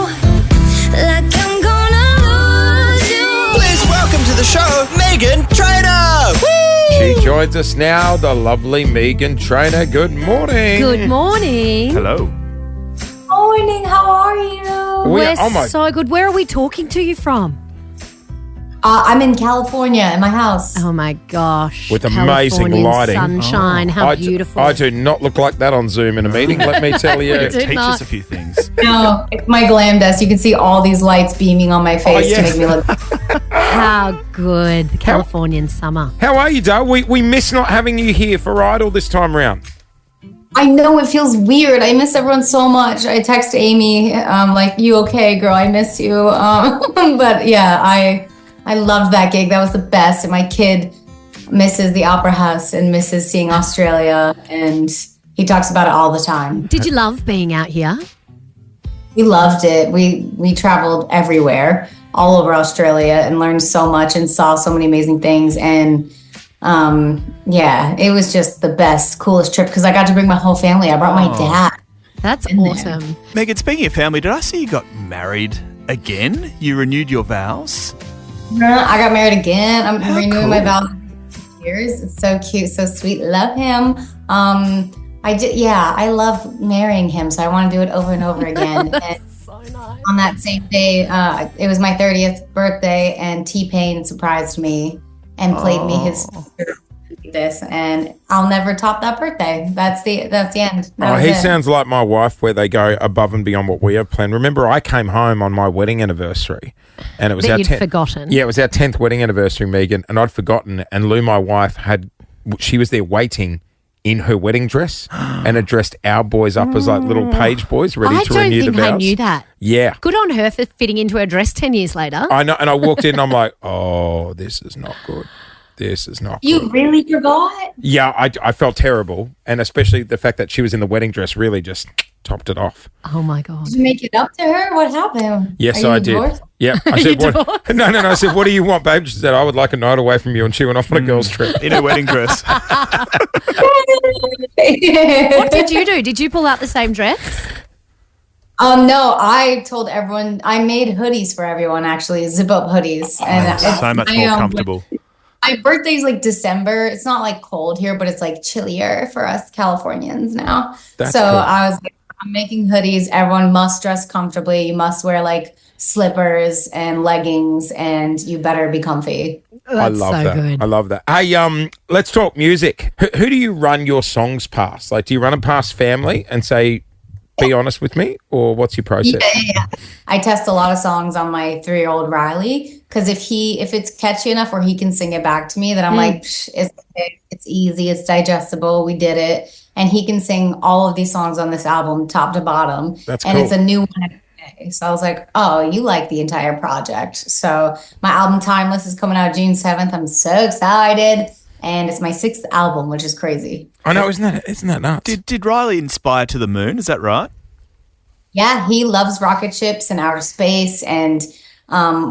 like I'm gonna lose you. Please welcome to the show, Megan Trainor. Woo! She joins us now, the lovely Megan Trainor. Good morning. Good morning. Hello. Morning, how are you? We're oh my- so good. Where are we talking to you from? I'm in California in my house. Oh my gosh. With amazing Californian lighting. sunshine. How I d- beautiful. I do not look like that on Zoom in a meeting, let me tell you. I do Teach not. us a few things. No, it's my glam desk. You can see all these lights beaming on my face yes. to make me look. How good. The Californian summer. How are you, Dale? We miss not having you here for Idol this time round. I know it feels weird. I miss everyone so much. I text Amy, like, "You okay, girl? I miss you." But yeah, I loved that gig. That was the best. And my kid misses the Opera House and misses seeing Australia, and he talks about it all the time. Did you love being out here? We loved it. We traveled everywhere, all over Australia, and learned so much and saw so many amazing things. And yeah, it was just the best, coolest trip because I got to bring my whole family. I brought my dad. That's In there. awesome. Megan, speaking of family, did I see you got married again? You renewed your vows? I got married again. I'm renewing my vows for years. It's so cute, so sweet. Love him. I love marrying him, so I want to do it over and over again. And so nice. on that same day, it was my 30th birthday, and T-Pain surprised me and played me his this, and I'll never top that birthday. That's the end. He sounds like my wife, where they go above and beyond what we have planned. Remember, I came home on my wedding anniversary, and it was That you'd forgotten. Yeah, it was our 10th wedding anniversary, Megan, and I'd forgotten. And Lou, my wife, she was there waiting in her wedding dress and had dressed our boys up as like little page boys ready to renew the vows. I don't think I knew that. Yeah. Good on her for fitting into her dress 10 years later. I know, and I walked in and I'm like, oh, this is not good. This is not You good. really forgot? Yeah, I felt terrible. And especially the fact that she was in the wedding dress really just topped it off. Oh, my God. Did you make it up to her? What happened? Yes, Are you I did. divorced? Yeah. I said, what? No. I said, what do you want, babe? She said, I would like a night away from you. And she went off on a girl's trip. In her wedding dress. What did you do? Did you pull out the same dress? No, I told everyone, I made hoodies for everyone, actually, zip-up hoodies. And So much more comfortable. My birthday's like December. It's not like cold here, but it's like chillier for us Californians now. That's so cool. I was like, I'm making hoodies. Everyone must dress comfortably. You must wear like slippers and leggings, and you better be comfy. I love that. I love that. Hey, let's talk music. Who do you run your songs past? Like, do you run them past family and say, be honest with me, or what's your process? Yeah. I test a lot of songs on my 3-year-old Riley, because if it's catchy enough where he can sing it back to me, then I'm like, it's easy, it's digestible, we did it. And he can sing all of these songs on this album, top to bottom. That's and cool. It's a new one every day. So I was like, oh, you like the entire project. So my album Timeless is coming out June 7th. I'm so excited. And it's my 6th album, which is crazy. I know, isn't that nuts? Did Riley inspire to the moon? Is that right? Yeah, he loves rocket ships and outer space. And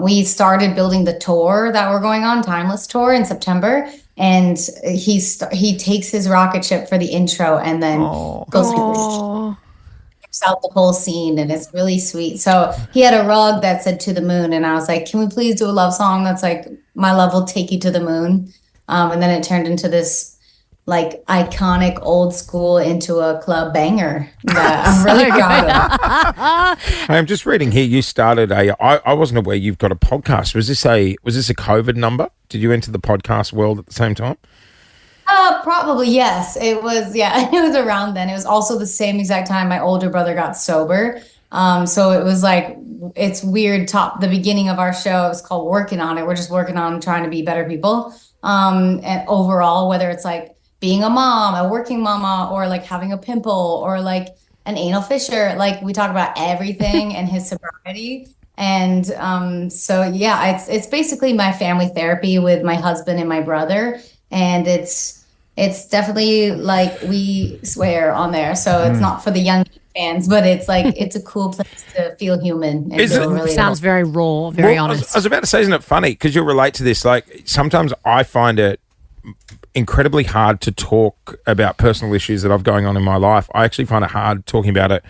we started building the tour that we're going on, Timeless Tour, in September. And he takes his rocket ship for the intro and then goes out the whole scene, and it's really sweet. So he had a rug that said "To the Moon," and I was like, "Can we please do a love song that's like my love will take you to the moon?" And then it turned into this like iconic old school into a club banger that I'm really proud of. I'm just reading here. You started I wasn't aware you've got a podcast. Was this a COVID number? Did you enter the podcast world at the same time? Probably, yes. It was, yeah, it was around then. It was also the same exact time my older brother got sober. So it was like, it's weird. The beginning of our show is called Working on It. We're just working on trying to be better people. And overall, whether it's like being a mom, a working mama, or like having a pimple, or like an anal fissure, like we talk about everything and his sobriety. And so, yeah, it's basically my family therapy with my husband and my brother. And it's definitely like we swear on there. So it's not for the young fans, but it's like it's a cool place to feel human. And feel really sounds very raw, very honest. I was about to say, isn't it funny? Because you'll relate to this. Like, sometimes I find it incredibly hard to talk about personal issues that I've going on in my life. I actually find it hard talking about it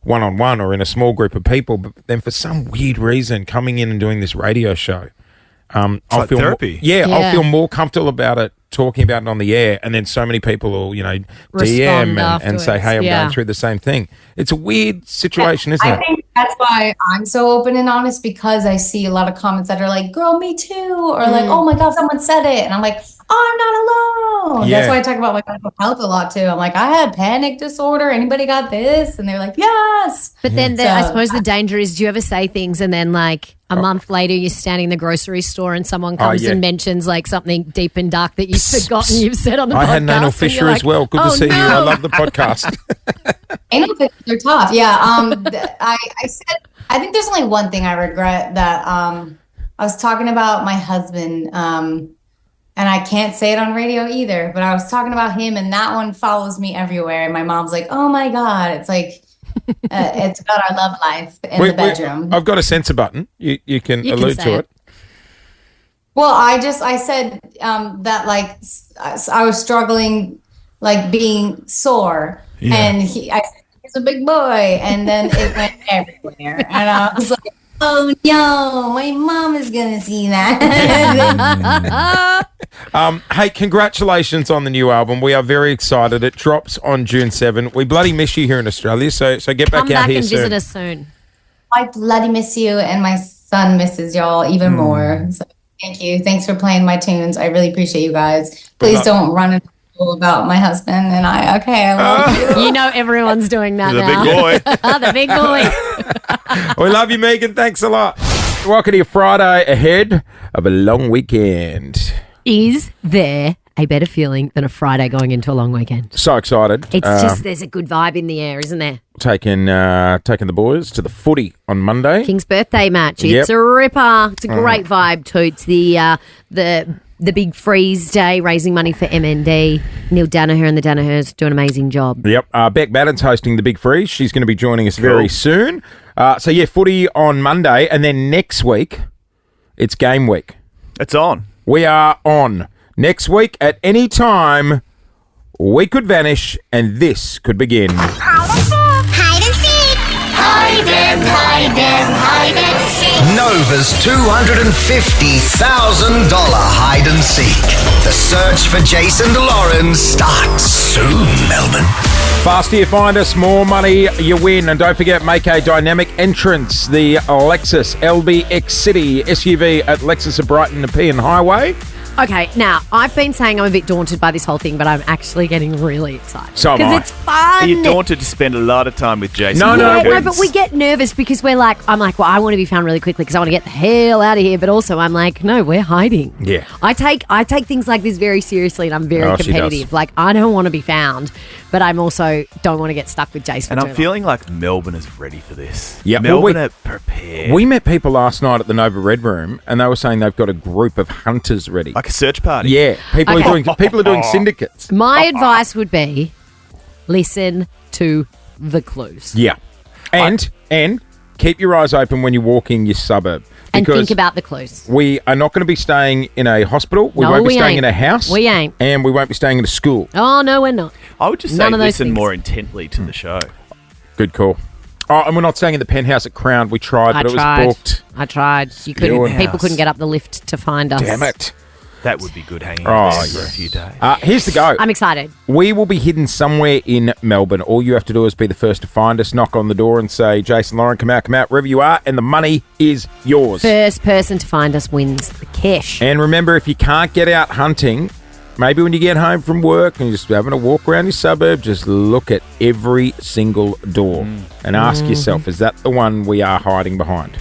one-on-one or in a small group of people. But then for some weird reason, coming in and doing this radio show, I'll like feel therapy. I'll feel more comfortable about it, talking about it on the air, and then so many people will, DM and say, hey, I'm going through the same thing. It's a weird situation, isn't it? I think that's why I'm so open and honest, because I see a lot of comments that are like, girl, me too, or like, oh my God, someone said it. And I'm like, I'm not alone. Yeah. That's why I talk about my mental health a lot too. I'm like, I had panic disorder. Anybody got this? And they're like, yes. But then I suppose the danger is, do you ever say things and then like a month later you're standing in the grocery store and someone comes and mentions like something deep and dark that you've forgotten you've said on the podcast? I had an anal fissure as well. Good to see you. I love the podcast. Anal fissures are tough. Yeah. I think there's only one thing I regret, that I was talking about my husband, and I can't say it on radio either, but I was talking about him, and that one follows me everywhere. And my mom's like, oh my God. It's like, it's about our love life in the bedroom. I've got a censor button. You can allude to it. Well, I said that like I was struggling, like being sore, and I said, he's a big boy, and then it went everywhere, and I was like, Oh no, my mom is gonna see that. Hey, congratulations on the new album. We are very excited. It drops on June 7. We bloody miss you here in Australia, so get Come back out back here and soon. visit us soon. I bloody miss you, and my son misses y'all even more. So thank you. Thanks for playing my tunes. I really appreciate you guys. Please don't run into people about my husband and I. Okay, I love you. You know everyone's doing that The now. big boy. The big boy. We love you, Megan. Thanks a lot. Welcome to your Friday ahead of a long weekend. Is there a better feeling than a Friday going into a long weekend? So excited. It's just there's a good vibe in the air, isn't there? Taking the boys to the footy on Monday. King's birthday match. Yep. It's a ripper. It's a great vibe, Toots. The big freeze day, raising money for MND. Neil Danaher and the Danahers do an amazing job. Yep. Beck Madden's hosting the Big Freeze. She's going to be joining us very soon. Footy on Monday, and then next week, it's game week. It's on. We are on. Next week, at any time, we could vanish, and this could begin. Hide and seek. Hide and seek. Nova's $250,000 hide and seek. The search for Jason DeLauren starts soon, Melbourne. Faster you find us, more money you win. And don't forget, make a dynamic entrance. The Lexus LBX City SUV at Lexus of Brighton Nepean Highway. Okay, now, I've been saying I'm a bit daunted by this whole thing, but I'm actually getting really excited. So am I. Because it's fun. Are you daunted to spend a lot of time with Jason? No, but we get nervous because I'm like, well, I want to be found really quickly because I want to get the hell out of here. But also, I'm like, no, we're hiding. Yeah. I take things like this very seriously, and I'm very Oh, she does. competitive. Like, I don't want to be found, but I'm also don't want to get stuck with Jason. And for I'm too feeling like Melbourne is ready for this. Yeah, Melbourne are prepared. We met people last night at the Nova Red Room, and they were saying they've got a group of hunters ready. Like a search party. Yeah, people Okay. are doing syndicates. My advice would be listen to the clues. Yeah, and keep your eyes open when you're walking your suburb. And Because think about the clues. we are not going to be staying in a hospital. We No, won't be we staying ain't. in a house. We ain't. And we won't be staying in a school. Oh, no, we're not. I would just say None of those listen things. more intently to the show. Good call. Oh, and we're not staying in the penthouse at Crown. We tried, but it was booked. I tried. You Still couldn't. in People house. couldn't get up the lift to find us. Damn it. That would be good hanging Oh, out there for yeah. a few days. Here's the go. I'm excited. We will be hidden somewhere in Melbourne. All you have to do is be the first to find us, knock on the door and say, Jason Lauren, come out, wherever you are, and the money is yours. First person to find us wins the cash. And remember, if you can't get out hunting, maybe when you get home from work and you're just having a walk around your suburb, just look at every single door and ask yourself, is that the one we are hiding behind?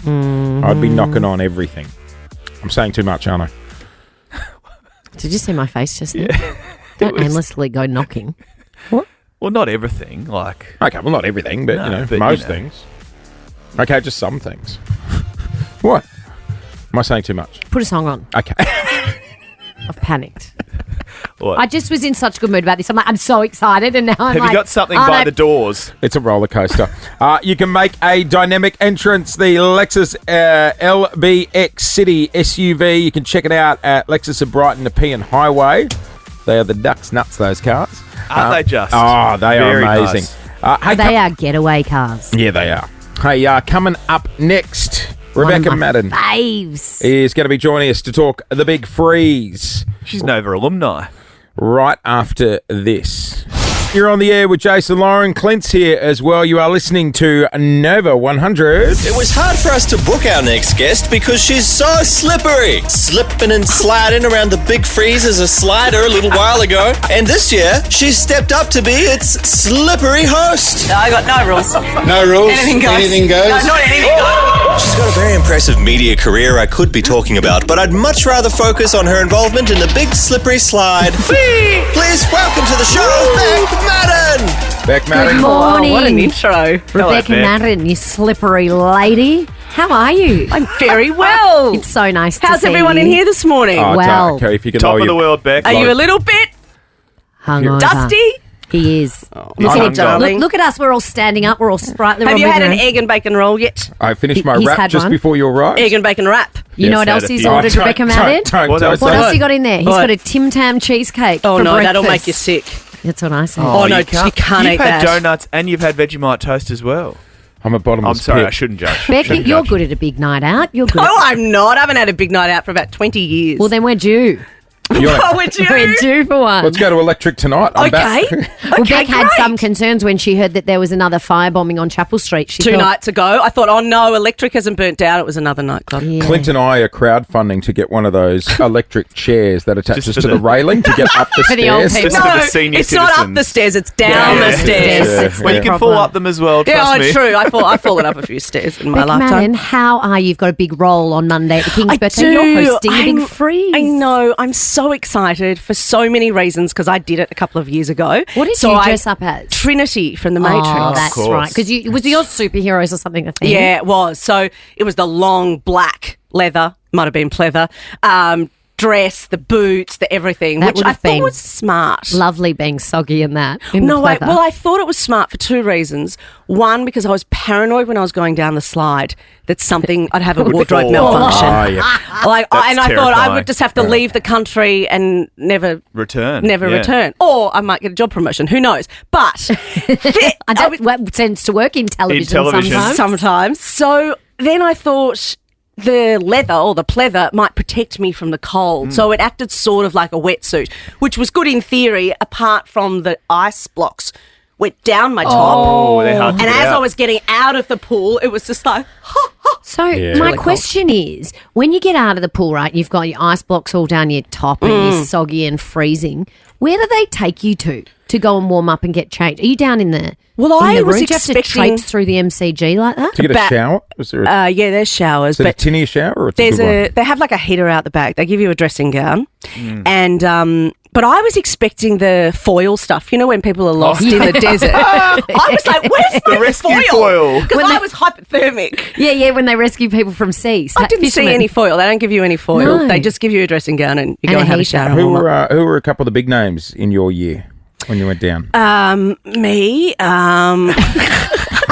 I'd be knocking on everything. I'm saying too much, aren't I? Did you see my face just then? Don't aimlessly go knocking. What? Well, not everything. Like, Okay, well, not everything, but, No, but, most you know. things. Okay, just some things. What? Am I saying too much? Put a song on. Okay. I've panicked. what? I just was in such a good mood about this. I'm like, I'm so excited, and now I'm Have like, you got something aren't by I- the doors? It's a roller coaster. You can make a dynamic entrance, the Lexus LBX City SUV. You can check it out at Lexus of Brighton Nepean Highway. They are the ducks nuts, those cars. Aren't they just? Oh, they Very are amazing. nice. Hey, They are getaway cars. yeah, they are. Hey, coming up next, Rebecca One of my Madden faves. is going to be joining us to talk the Big Freeze She's Nova alumni. right after this. You're on the air with Jason Lauren. Clint's here as well. You are listening to Nova 100. It was hard for us to book our next guest because she's so slippery. Slipping and sliding around the Big Freeze as a slider a little while ago. And this year, she's stepped up to be its slippery host. No, I got no rules. No rules? Anything goes. Anything goes? No, not anything goes. She's got a very impressive media career I could be talking about, but I'd much rather focus on her involvement in the big slippery slide. Please welcome to the show, Beck Madden! Beck Madden. Good morning. Oh, what an intro. Rebecca Beck. Madden, you slippery lady. How are you? I'm very well. It's so nice to How's see everyone in you. here this morning? Oh, Well, okay, if you can Top lower of the your- world, Beck. Are you a little bit Hungover. dusty? He is. I'm Look, at, darling. look at us. We're all standing up. We're all sprightly. Have we're you all had an moving around. egg and bacon roll yet? I finished my He's wrap had just one. before you arrived. Egg and bacon wrap. You know Yes, what had else a he's few. ordered, Rebecca Madden? What don't else? What say else it. he got in there? He's What? got a Tim Tam cheesecake Oh for no, breakfast. that'll make you sick. That's what I said. Oh, no, you can't You've eat had that. donuts and you've had Vegemite toast as well. I'm a bottomless I'm sorry, pit. I shouldn't judge. Becky, Shouldn't you're judge. good at a big night out. You're good. No, at I'm not. I haven't had a big night out for about 20 years. Well, then we're due. Oh, would you? We're due for one. Let's go to Electric tonight. I'm back. Well, Beck had some concerns when she heard that there was another firebombing on Chapel Street. She Two thought, nights ago, I thought, oh no, Electric hasn't burnt down. It was another nightclub. Clint and I are crowdfunding to get one of those electric chairs that attaches to the railing to get up the For the old stairs. people. No, the senior it's not up citizens. the stairs. It's down the stairs. Well, you can fall up them as well. Yeah, Trust me. true. I've fallen up a few stairs in my Beck lifetime. Madden, how are you? You've got a big role on Monday at the King's I birthday. do. You're hosting a big I'm- freeze. I know. I'm so excited for so many reasons because I did it a couple of years ago. What did so you I- dress up as? Trinity from The Matrix. Oh, that's right. Because was your superheroes or something a thing? Yeah, it was. So it was the long black leather, might have been pleather, dress, the boots, the everything, That which would I have thought been was smart. Lovely being soggy in that. In No, the wait. pleather. Well, I thought it was smart for two reasons. One, because I was paranoid when I was going down the slide that something I'd have a wardrobe malfunction. Oh, yeah. Like, That's and I thought I terrifying. would just have to leave the country and never Return. yeah. return, or I might get a job promotion. Who knows? But I don't what tends to work in television, television. sometimes. So then I thought the leather or the pleather might protect me from the cold. So it acted sort of like a wetsuit, which was good in theory, apart from the ice blocks went down my top. Oh, they're hard to And get as out. I was getting out of the pool, it was just like, So Yeah. my Really question is, when you get out of the pool, right, you've got your ice blocks all down your top and you're soggy and freezing. Where do they take you to go and warm up and get changed? Are you down in the Well, in I the was room? Do you have to expecting- traipse through the MCG like that? To get a Back- shower? Was there a, yeah, there's showers, is it a but tinny shower or it's there's a good one? they have like a heater out the back. They give you a dressing gown, and but I was expecting the foil stuff. You know, when people are lost in the desert. I was like, "Where's The my rescue foil. Because I was hypothermic. Yeah, when they rescue people from seas. I didn't see any foil. They don't give you any foil. No. They just give you a dressing gown and you And go a and have a heater. shower. and Who warm up. were a couple of the big names in your year when you went down? Me.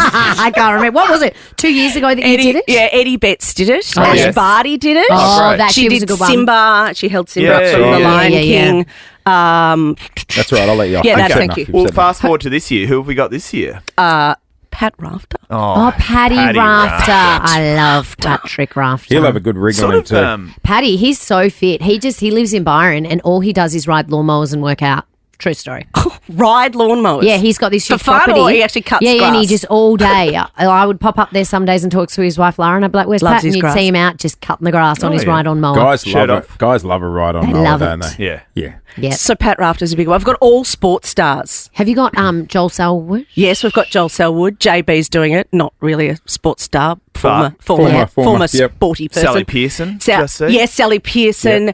I can't remember. What was it? 2 years ago that you Eddie, did it? yeah, Eddie Betts did it. Oh, Ash yes. Barty did it. Oh, great. that she was did a good one. Simba. She held Simba Yeah, up from yeah, The yeah. Lion Yeah, yeah. King. That's right. I'll let you off. Yeah, You've that's- said thank enough, you. you've Well, said fast forward to this year. Who have we got this year? Pat Rafter. Oh, Paddy Rafter. I love Patrick Rafter. He'll have a good rig on him too. Paddy, he's so fit. He lives in Byron and all he does is ride lawnmowers and work out. True story. Ride lawnmowers. Yeah, he's got this For huge fun, property. or he actually cuts yeah, and he grass? just all day. I would pop up there some days and talk to his wife Lara, and I'd be like, "Where's Loves Pat?" And his you'd grass. see him out just cutting the grass on Oh, his yeah. ride-on mower. Guys Shirt love off. it. Guys love a ride on They mower, love don't it. they? Yeah. Yeah. Yeah. So Pat Rafter's a big one. I've got all sports stars. Have you got Joel Selwood? Yes, we've got Joel Selwood. JB's doing it. Not really a sports star. Former Former, yep. sporty person. Sally Pearson. just see. Yes, Sally Pearson,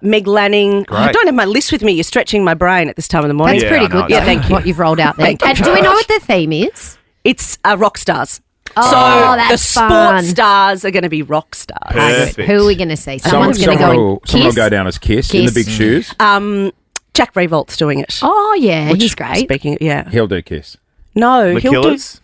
Meg Lanning. Oh, I Great. don't have my list with me. You're stretching my brain at this time of the morning. That's Yeah, pretty I know, good. I Yeah, know. thank you. What you've rolled out there. Thank you. And do we know what the theme is? It's rock stars. Oh, so that's the fun. sports stars are going to be rock stars. Perfect. Who are we going to see? Someone, Someone's going to go and someone will kiss. go down as Kiss in the Kiss. big shoes. Jack Revolt's doing it. Oh yeah, he's great. Speaking, yeah. He'll do Kiss. No, The he'll Killers?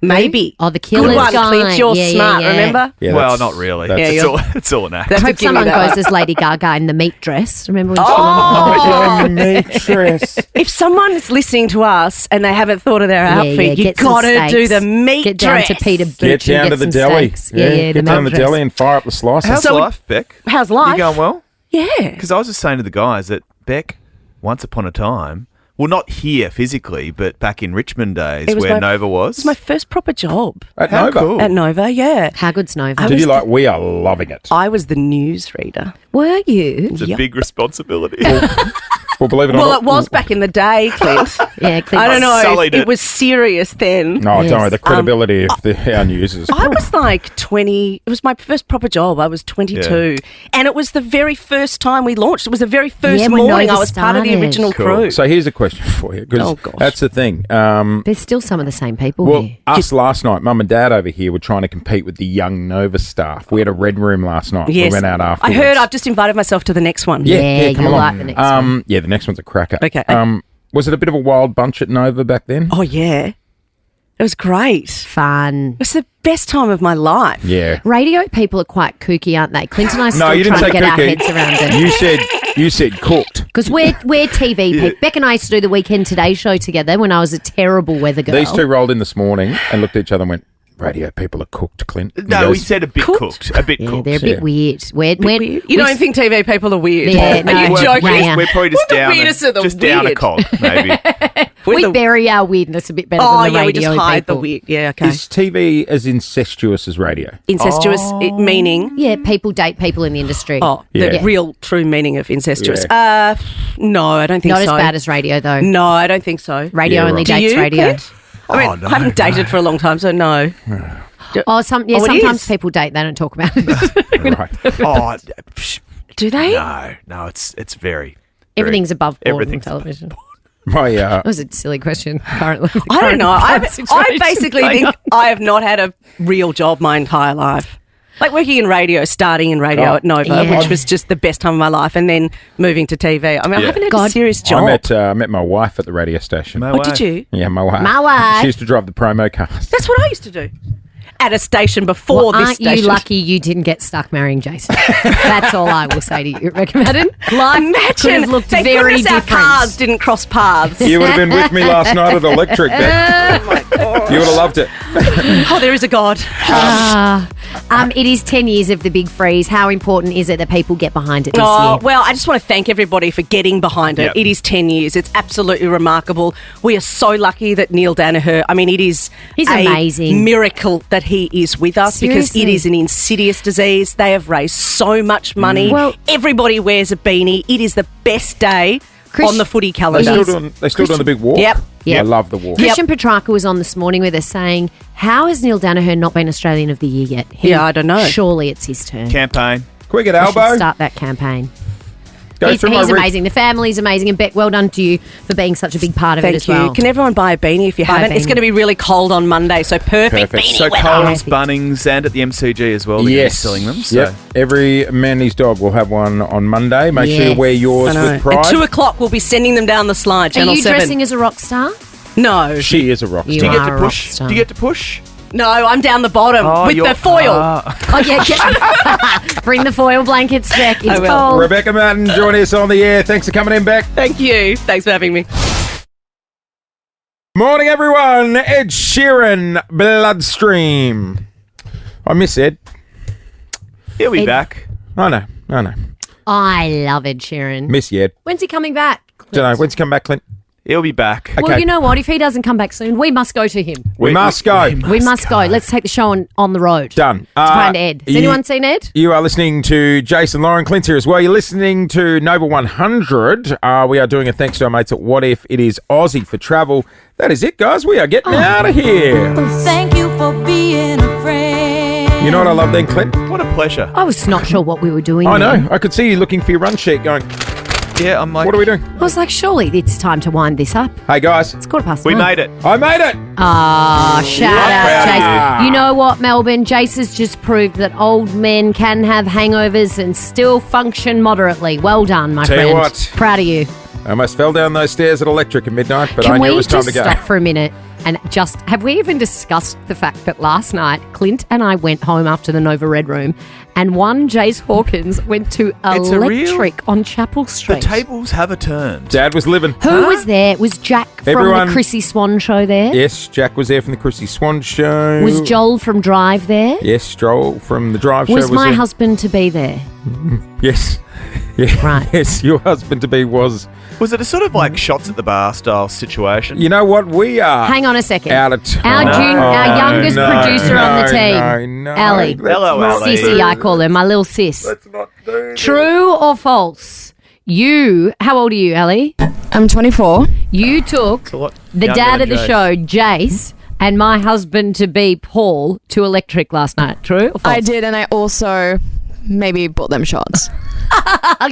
maybe. Oh, the Good Killers one, guy. Clint. You're Yeah, smart. yeah, yeah. Remember? Yeah, Well, that's- not really. that's- Yeah, It's you're- it's all an act. That's I a heard gimme, someone that goes one. as Lady Gaga in the meat dress. Remember when she Oh, Demetrius. If someone is listening to us and they haven't thought of their Yeah, outfit, yeah, you get some got to do steaks. the meat Get down dress. to Peter Butch Get down and to the some deli. steaks. Yeah, get the down meat to the dress. deli and fire up the slices. How's So life, Beck? How's You life? going well? Yeah. Because I was just saying to the guys that Beck, once upon a time, well, not here physically, but back in Richmond days It was where my- Nova was. It's my first proper job. At How Nova. cool. At Nova, yeah. How good's Nova? Did you like? We are loving it. I was the newsreader. Were you? It's a Yep. big responsibility. Well, believe it or Well, not. it was back in the day, Clint. Yeah, Clint. I don't know. Sullied It it. was serious then. No, Yes. don't worry. The credibility of our news is. I was like 20. It was my first proper job. I was 22. And it was the very first time we launched. It was the very first Yeah, when morning Nova I was part of the started. original Cool. crew. So here's a question for you, because Oh, gosh. that's the thing. There's still some of the same people Well, here. us last night, Mum and Dad over here were trying to compete with the young Nova staff. We had a red room last night. Yes. We went out I afterwards. heard I've just invited myself to the next one. Yeah, come you'll along. like the next one. Yeah, the next one's a cracker. Okay. Was it a bit of a wild bunch at Nova back then? Oh, yeah. It was great. fun. It's the best time of my life. Yeah. Radio people are quite kooky, aren't they? Clint and I No, still you didn't trying say to get our cookie. heads around it. You said cooked. Because we're TV people. Beck and I used to do the Weekend Today show together when I was a terrible weather girl. These two rolled in this morning and looked at each other and went, radio people are cooked, Clint. And No, he we goes, said a bit cooked. A bit Yeah, cooked. they're a bit weird. You don't think TV people are weird? Yeah, no. Are you joking? We're probably just We're the down, weirdest of the just down a weird. cog, maybe. We bury our weirdness a bit better Oh, than the yeah, we radio just hide the people. weird. Yeah, okay. Is TV as incestuous as radio? Incestuous meaning? Yeah, people date people in the industry. Oh, the real true meaning of incestuous. No, I don't think Not so. as bad as radio, though. No, I don't think so. Radio only Do dates you, radio. Clint? I mean, I haven't dated for a long time, so no. Oh, Oh, it sometimes is? people date, they don't talk about it. Oh, do they? No, it's very. Everything's above board on everything's television. That was a silly question. Currently, I don't know. I situation basically going think on. I have not had a real job my entire life. Like working in radio, starting in radio at Nova, which was just the best time of my life, and then moving to TV. I mean, I haven't had a serious job. I met my wife at the radio station. Oh, did you? Yeah, my wife. My wife. She used to drive the promo cars. That's what I used to do. At a station before Well, this aren't station. you lucky you didn't get stuck marrying Jason? That's all I will say to you. Imagine life could have looked Thank very goodness different. our cars didn't cross paths. You would have been with me last night at Electric, Beck. You would have loved it. Oh, there is a God. It is 10 years of the big freeze. How important is it that people get behind it this year? Well, I just want to thank everybody for getting behind it. Yep. It is 10 years. It's absolutely remarkable. We are so lucky that Neil Danaher, I mean, it is He's a amazing. miracle that he is with us because it Seriously. is an insidious disease. They have raised so much money. Well- Everybody wears a beanie. It is the best day on the footy They calendar. still doing the big walk. Yep. I love the walk. Christian Petrarca was on this morning with us saying, how has Neil Danaher not been Australian of the Year yet? Yeah, I don't know. Surely it's his turn. Campaign. Can we get We should Albo? start that campaign. Go He's through my amazing. The family's amazing. And Beck, well done to you for being such a big part of it Thank as you. well. Can everyone buy a beanie if you Buy a haven't? It's beanie. going to be really cold on Monday, so perfect beanie So weather. Coles, Bunnings, and at the MCG as well. They're Yes. selling them. So. Yep. Every man and his dog will have one on Monday. Make sure you Yes. wear yours I know. with pride. At 2 o'clock, we'll be sending them down the slide, Are Channel you 7. dressing as a rock star? No. She is a rock star. You Do you get are to a rock push? star. Do you get to push? No, I'm down the bottom with you're- the foil. Oh, yeah. Bring the foil blankets back. It's will. cold. Rebecca Martin joining us on the air. Thanks for coming in, Beck. Thank you. Thanks for having me. Morning, everyone. Ed Sheeran, Bloodstream. I miss Ed. He'll be Ed- back. I know. I love Ed Sheeran. Miss you, Ed. When's he coming back? Don't know. When's he come back, Clint? He'll be back. Well, you know what? If he doesn't come back soon, we must go to him. We must go. We must go. Let's take the show on the road. Done. To find Ed. Has anyone seen Ed? You are listening to Jason Lauren. Clint's here as well. You're listening to Nova 100. We are doing a thanks to our mates at What If. It is Aussie for travel. That is it, guys. We are getting out of here. Thank you for being a friend. You know what I love then, Clint? What a pleasure. I was not sure what we were doing. I then. know. I could see you looking for your run sheet going, Yeah, I'm like, what are we doing? I was like, surely it's time to wind this up. Hey, guys. It's 9:15. we made it. I made it. Ah, shout I'm out, proud of Jace. you. You know what, Melbourne? Jace has just proved that old men can have hangovers and still function moderately. Well done, my Tell you friend. what. Proud of you. I almost fell down those stairs at Electric at midnight, but Can I knew we it was time just to go. stop for a minute and just have we even discussed the fact that last night Clint and I went home after the Nova Red Room and one Jace Hawkins went to It's a real- Electric on Chapel The Street. tables have a turn. Dad was living. Who was there? Was Jack from Everyone- the Chrissy Swan show there? Yes, Jack was there from the Chrissy Swan show. Was Joel from Drive there? Yes, Joel from the Drive show Was was my there. husband to be there? Yes. Yeah. Right. Yes, your husband to be was. Was it a sort of like shots at the bar style situation? You know what? We are Hang on a second. out of time. Our youngest no, producer on the team, No, Ellie. Hello, Ellie. Sissy, I call her, my little sis. Let's not do True or false? How old are you, Ellie? I'm 24. You took So what? the Younger dad than of the Jace. show, Jace, and my husband to be, Paul, to Electric last night. True or false? I did, and I also maybe bought them shots.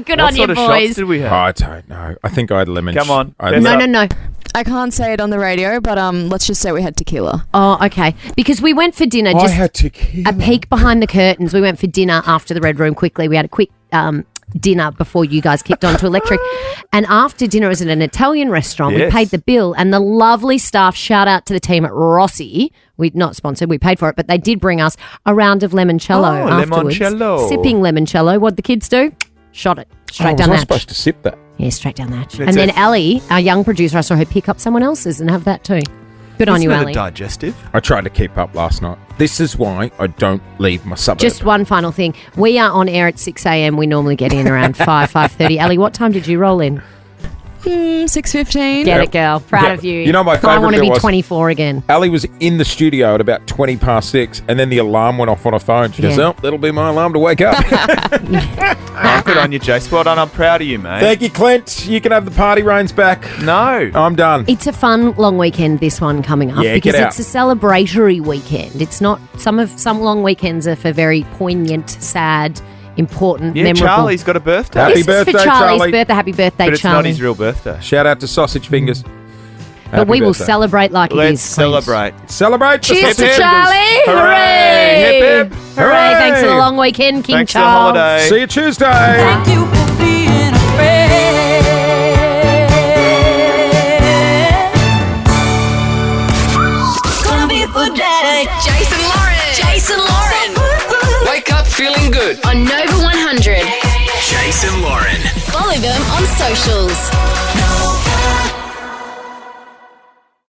Good What on you, sort of shots boys. did we have? I don't know. I think I had lemon. Come on, I fess had up. No. I can't say it on the radio, but let's just say we had tequila. Oh, okay. Because we went for dinner. I Just had tequila. a peek behind the curtains. We went for dinner after the Red Room quickly. We had a quick dinner before you guys kicked on to electric. And after dinner, it was at an Italian restaurant. Yes. We paid the bill, and the lovely staff, shout out to the team at Rossi. We're not sponsored, we paid for it, but they did bring us a round of limoncello afterwards. limoncello. Sipping limoncello. What'd the kids do? Shot it straight down was I that. supposed to sip that? Yeah, straight down that. That's And then it. Ellie, our young producer, I saw her pick up someone else's and have that too. Good on you, Isn't it Ellie. digestive? I tried to keep up last night. This is why I don't leave my suburb. Just one final thing. We are on air at 6 a.m. We normally get in around 5:30. Ellie, what time did you roll in? 6:15. Get it, girl. Proud Yeah. of you. You know my I favourite want to bit be was- 24 again. Ali was in the studio at about 20 past 6, and then the alarm went off on her phone. She goes, Yeah. oh, that'll be my alarm to wake up. Oh, good on you, Jace. Well done. I'm proud of you, mate. Thank you, Clint. You can have the party reins back. No. I'm done. It's a fun long weekend, this one coming up, Yeah, because get it's a celebratory weekend. It's not some long weekends are for very poignant, sad, important, Yeah, memorable. Charlie's got a birthday. Happy This is birthday, for Charlie's Charlie. birthday. Happy birthday, But it's Charlie. not his real birthday. Shout out to Sausage Fingers. But Happy we will birthday. celebrate like it Let's is. Clint. celebrate. Celebrate the Cheers to Sausage Charlie! Fingers. Hooray! Hip, hip. Hooray! Thanks for the long weekend, King Thanks for the Charles. holiday. See you Tuesday. Thank you for being a friend. Gonna be a good day. Jason Lauren. Jason Lauren. Wake up feeling good. On Nova 100. Jason Lauren. Follow them on socials.